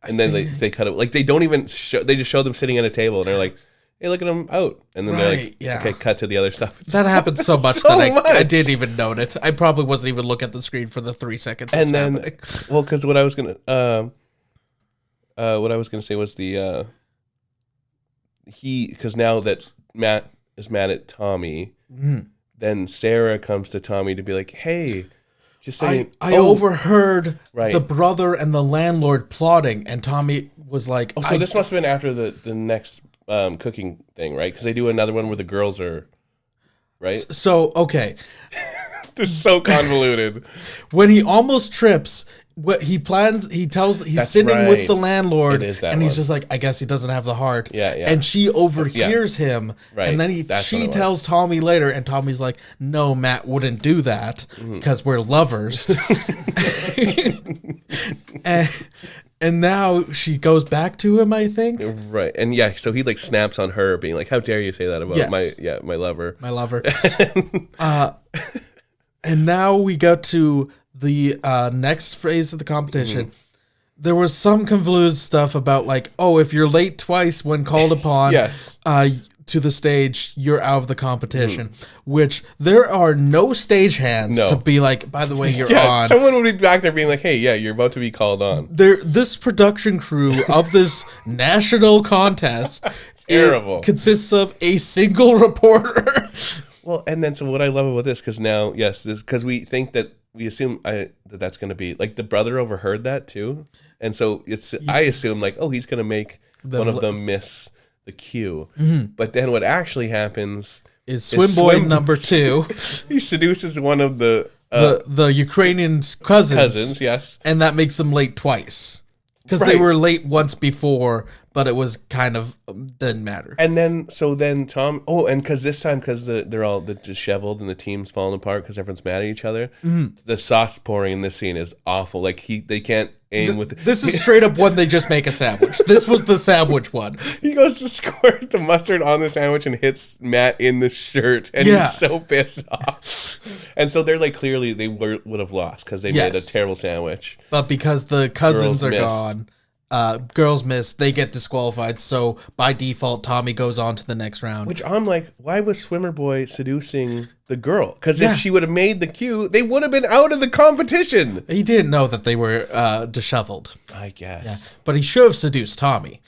And then they cut it. Like, they don't even show, they just show them sitting at a table and they're like, hey, look at them out. And then they're like, okay, cut to the other stuff. That happens so much that I didn't even note it. I probably wasn't even looking at the screen for the 3 seconds. And then, well, because what I was gonna say was because now that Matt is mad at Tommy, then Sarah comes to Tommy to be like, hey, just saying. I overheard the brother and the landlord plotting, and Tommy was like, oh, so this must have been after the next cooking thing, right? Because they do another one where the girls are, right? So, okay. This is so convoluted. When he almost trips, what he plans, he's sitting with the landlord, and he's just like, I guess he doesn't have the heart. Yeah. And she overhears him, and then she tells Tommy later, and Tommy's like, no, Matt wouldn't do that because we're lovers. And now she goes back to him, I think. Right. And yeah, so he like snaps on her, being like, how dare you say that about my lover. My lover. And now we go to the next phase of the competition. There was some convoluted stuff about like, oh, if you're late twice when called upon, to the stage, you're out of the competition. Which there are no stagehands to be like, by the way, you're on. Someone would be back there being like, hey, you're about to be called on. This production crew of this national contest consists of a single reporter. Well, and then so what I love about this, because now, because we think that we assume that that's going to be like the brother overheard that too. And so I assume like, oh, he's going to make one of them miss the cue. But then what actually happens is Swim Boy number 2. He seduces one of the Ukrainian cousins. Yes. And that makes them late twice. Because they were late once before, but it was kind of didn't matter. And then Tom. Oh, and because this time, because they're all disheveled and the team's falling apart because everyone's mad at each other. The sauce pouring in this scene is awful. Like they can't aim with. This is straight up when they just make a sandwich. This was the sandwich one. He goes to squirt the mustard on the sandwich and hits Matt in the shirt, and he's so pissed off. And so they're like, clearly they would have lost because they made a terrible sandwich. But because the cousins are gone. Girls miss, they get disqualified, so by default Tommy goes on to the next round. Which I'm like, why was Swimmer Boy seducing the girl? Because if she would have made the cue, they would have been out of the competition. He didn't know that they were disheveled, I guess. But he should have seduced Tommy.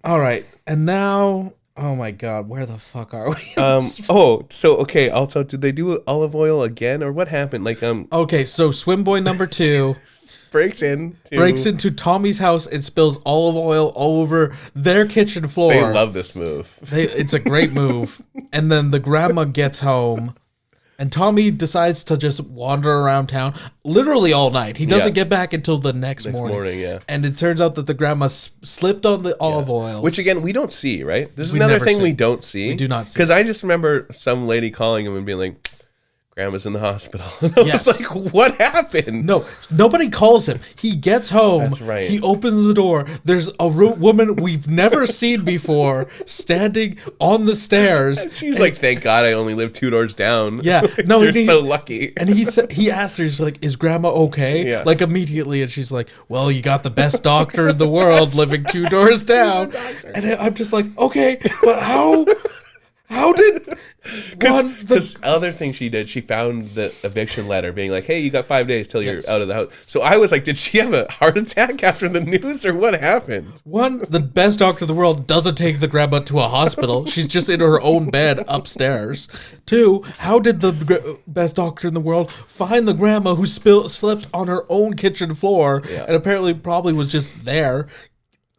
Alright, and now, oh my god, where the fuck are we? Also, did they do olive oil again, or what happened? Okay, so Swim Boy number 2 breaks into Tommy's house and spills olive oil all over their kitchen floor. They love this move. It's a great move. And then the grandma gets home, and Tommy decides to just wander around town literally all night. He doesn't get back until the next morning. And it turns out that the grandma slipped on the olive oil. Which, again, we don't see, right? This is another thing we don't see. We do not see. Because I just remember some lady calling him and being like, Grandma's in the hospital. And I was like, what happened? No, nobody calls him. He gets home. That's right. He opens the door. There's a woman we've never seen before standing on the stairs. And she's like, thank God I only live 2 doors down. Yeah. No, you're so lucky. And he asks her, he's like, is Grandma okay? Yeah. Like immediately. And she's like, well, you got the best doctor in the world living 2 doors down. And I'm just like, okay, but how did... Because other thing she did, she found the eviction letter being like, hey, you got 5 days till you're out of the house. So I was like, did she have a heart attack after the news, or what happened? One, the best doctor in the world doesn't take the grandma to a hospital. She's just in her own bed upstairs. 2, how did the best doctor in the world find the grandma who slept on her own kitchen floor and apparently probably was just there?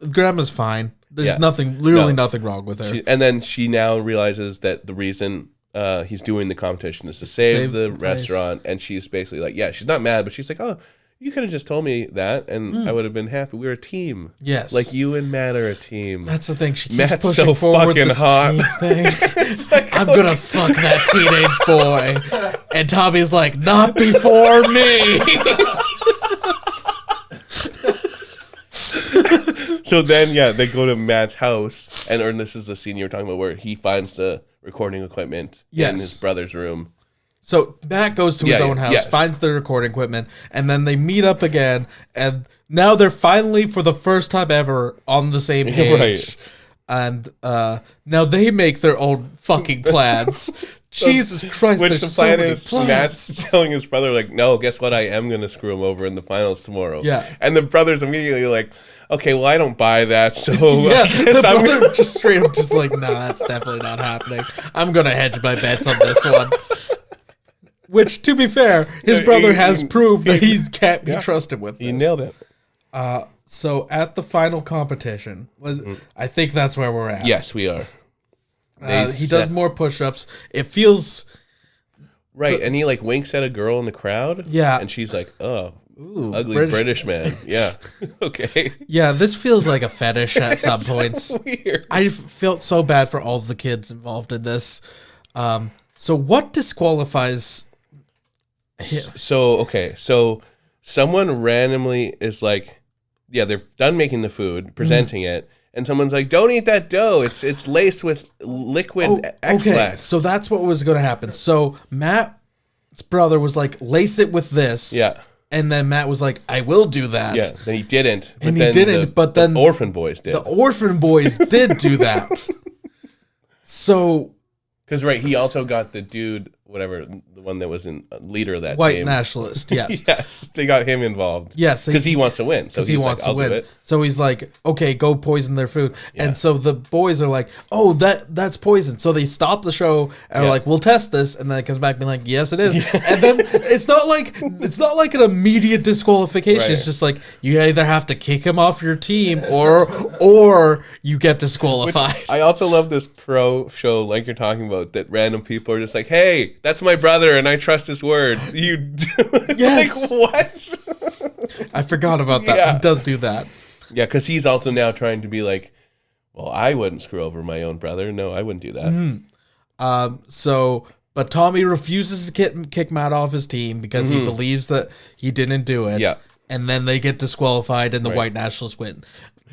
Grandma's fine. There's nothing wrong with her. And then she now realizes that the reason he's doing the competition is to save the restaurant. And she's basically like, she's not mad, but she's like, oh, you could have just told me that and I would have been happy. We're a team. Yes. Like you and Matt are a team. That's the thing. She keeps Matt's pushing so forward fucking this hot. team thing. Like, I'm going to fuck that teenage boy. And Tommy's like, not before me. So then, they go to Matt's house, and this is the scene you were talking about where he finds the recording equipment in his brother's room. So Matt goes to his own house, finds the recording equipment, and then they meet up again, and now they're finally, for the first time ever, on the same page. Right. And now they make their own fucking plans. Jesus Christ, which the plan is Matt's telling his brother, like, no, guess what? I am going to screw him over in the finals tomorrow. Yeah. And the brother's immediately like, okay, well, I don't buy that, so the brother just straight up just like, nah, that's definitely not happening. I'm going to hedge my bets on this one. Which, to be fair, his brother has proved that he can't be trusted with this. He nailed it. So at the final competition, I think that's where we're at. Yes, we are. He does more push-ups. It feels... Right, and he like winks at a girl in the crowd. Yeah. And she's like, oh, ooh, ugly British man. Yeah. Okay. Yeah, this feels like a fetish at some points. So weird. I felt so bad for all the kids involved in this. So what disqualifies... So someone randomly is like, they're done making the food, presenting it, and someone's like, don't eat that dough. It's laced with liquid X-Lax. Okay, so that's what was going to happen. So Matt's brother was like, lace it with this. Yeah. And then Matt was like, I will do that. Yeah, then he didn't. And he didn't, but then the orphan boys did. The orphan boys did do that. So... Because, right, he also got the dude, whatever, the one that was in leader of that white team. nationalist, yes. Yes, they got him involved. Yes. Because he wants to win. So he wants to win. So he's like, okay, go poison their food. Yeah. And so the boys are like, oh, that's poison. So they stop the show and are like, we'll test this. And then it comes back being like, yes, it is. Yeah. And then it's not like an immediate disqualification. Right. It's just like, you either have to kick him off your team or you get disqualified. Which I also love this pro show like you're talking about, that random people are just like, hey, that's my brother and I trust his word. You do. Yes. Like, what? I forgot about that. Yeah. He does do that. Yeah, because he's also now trying to be like, well, I wouldn't screw over my own brother. No, I wouldn't do that. Mm-hmm. But Tommy refuses to kick Matt off his team because he believes that he didn't do it. Yeah. And then they get disqualified and the white nationalists win.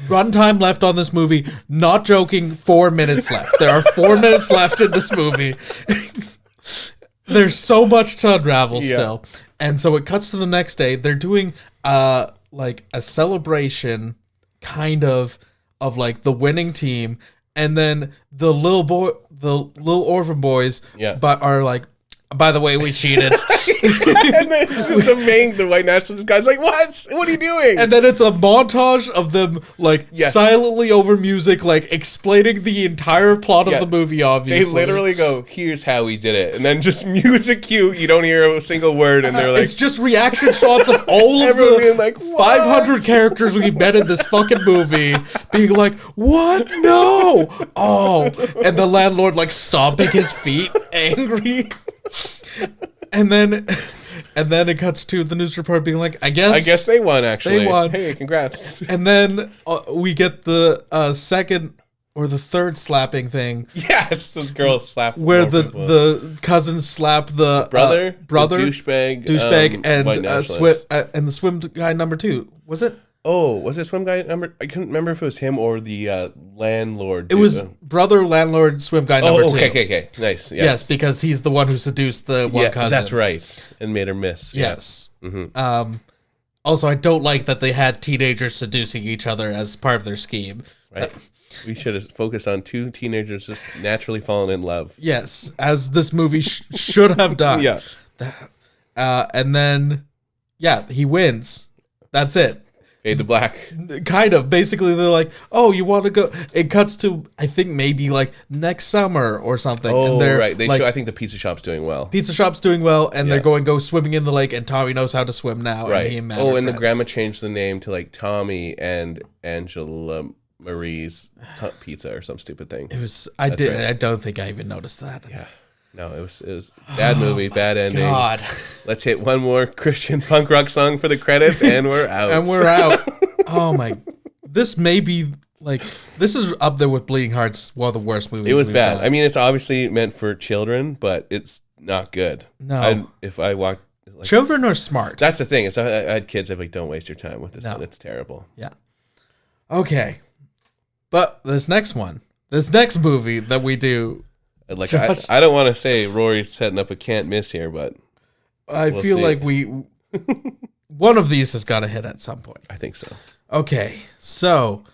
Runtime left on this movie, not joking, 4 minutes left. There are 4 minutes left in this movie. There's so much to unravel still. And so it cuts to the next day. They're doing like a celebration kind of like the winning team. And then the little orphan boys are like, by the way, we cheated. And the white nationalist guy's like, what? What are you doing? And then it's a montage of them like silently over music, like explaining the entire plot of the movie, obviously. They literally go, here's how we did it. And then just music cue, you don't hear a single word, and they're like... It's just reaction shots of all of the being like, 500 characters we met in this fucking movie being like, what? No! Oh! And the landlord like stomping his feet, angry. And then it cuts to the news report being like, I guess they won, actually. They won. Hey, congrats. And then we get the second or the third slapping thing. Yes, the girl slap. Where the cousins slap the brother, the douchebag, and the swim guy number 2. Was it? Oh, was it swim guy number? I couldn't remember if it was him or the landlord. It was brother, landlord, swim guy number 2. Okay. Nice. Yes, because he's the one who seduced the one cousin. That's right. And made her miss. Yes. Yeah. Mm-hmm. Also, I don't like that they had teenagers seducing each other as part of their scheme. Right. We should have focused on 2 teenagers just naturally falling in love. Yes, as this movie should have done. Yeah. And then, he wins. That's it. Fade to black. Kind of. Basically, they're like, oh, you want to go... It cuts to, I think, maybe, like, next summer or something. Oh, and right. They show, I think the pizza shop's doing well. Pizza shop's doing well, and they're go swimming in the lake, and Tommy knows how to swim now. Right. And he and Matt and the grandma changed the name to, like, Tommy and Angela Marie's Pizza or some stupid thing. It was... I don't think I even noticed that. Yeah. No, it was bad movie, bad ending. God. Let's hit one more Christian punk rock song for the credits, and we're out. Oh my! This may be like this is up there with Bleeding Hearts, one of the worst movies. It was bad. Done. I mean, it's obviously meant for children, but it's not good. No. If I walk, children are smart. That's the thing. I had kids. I'm like, don't waste your time with this one. It's terrible. Yeah. Okay, but this next movie that we do. Like I don't want to say Rory's setting up a can't miss here, but I feel like one of these has got to hit at some point. I think so. Okay, so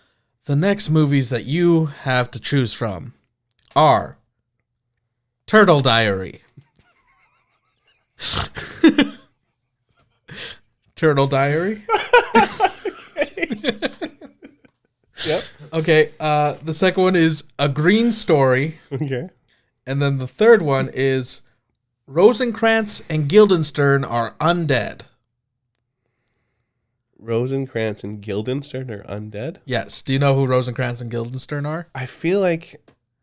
the next movies that you have to choose from are Turtle Diary. Turtle Diary. Yep. Okay, the second one is A Green Story. Okay. And then the third one is Rosencrantz and Guildenstern Are Undead. Rosencrantz and Guildenstern are undead? Yes. Do you know who Rosencrantz and Guildenstern are? I feel like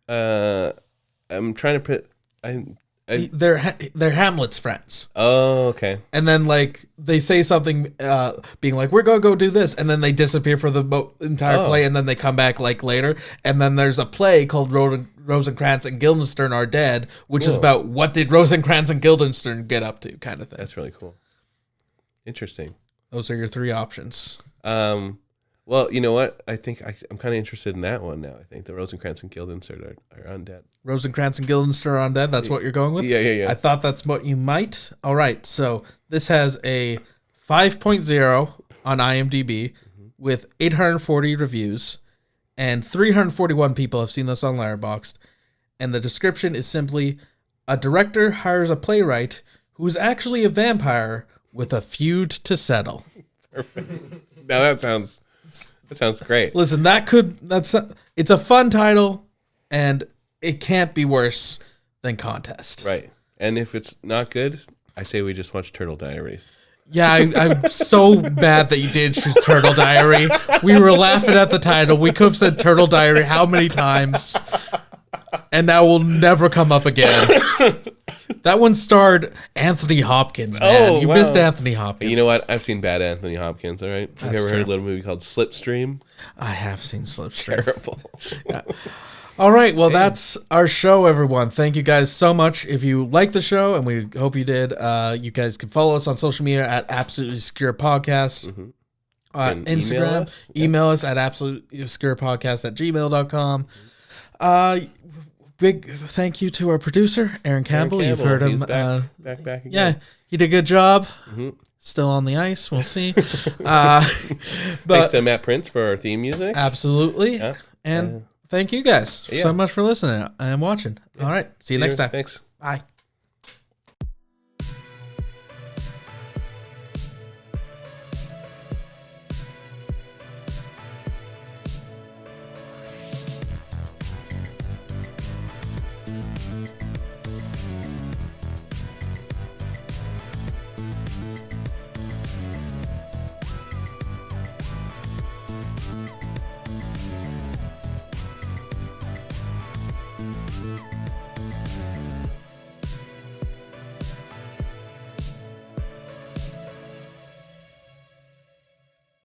I'm trying to put... They're Hamlet's friends. Oh, okay. And then, like, they say something, being like, we're going to go do this. And then they disappear for the entire play, and then they come back, like, later. And then there's a play called Rosencrantz and Guildenstern Are Dead, which is about what did Rosencrantz and Guildenstern get up to, kind of thing. That's really cool. Interesting. Those are your 3 options. Well, you know what? I think I'm kind of interested in that one now. I think the Rosencrantz and Guildenstern are undead. Rosencrantz and Guildenstern are undead? That's what you're going with? Yeah. I thought that's what you might. All right, so this has a 5.0 on IMDb with 840 reviews, and 341 people have seen this on Letterboxd. And the description is simply, a director hires a playwright who is actually a vampire with a feud to settle. Perfect. Now that sounds great. Listen, it's a fun title, and it can't be worse than Contest. Right. And if it's not good, I say we just watch Turtle Diaries. Yeah, I'm so mad that you did choose Turtle Diary. We were laughing at the title. We could have said Turtle Diary how many times, and that will never come up again. That one starred Anthony Hopkins, man. You missed Anthony Hopkins. You know what? I've seen bad Anthony Hopkins, all right? Have you ever heard of a little movie called Slipstream? I have seen Slipstream. Terrible. Yeah. All right, well, that's our show, everyone. Thank you guys so much. If you like the show, and we hope you did, you guys can follow us on social media at Absolutelyobscurepodcast. Instagram, email us at absolutelyobscurepodcast@gmail.com. Big thank you to our producer, Aaron Campbell. You've heard him. Back again. Yeah, he did a good job. Still on the ice. We'll see. But thanks to Matt Prince for our theme music. Absolutely. Yeah. And thank you guys so much for listening and watching. All right. See you next time. Thanks. Bye.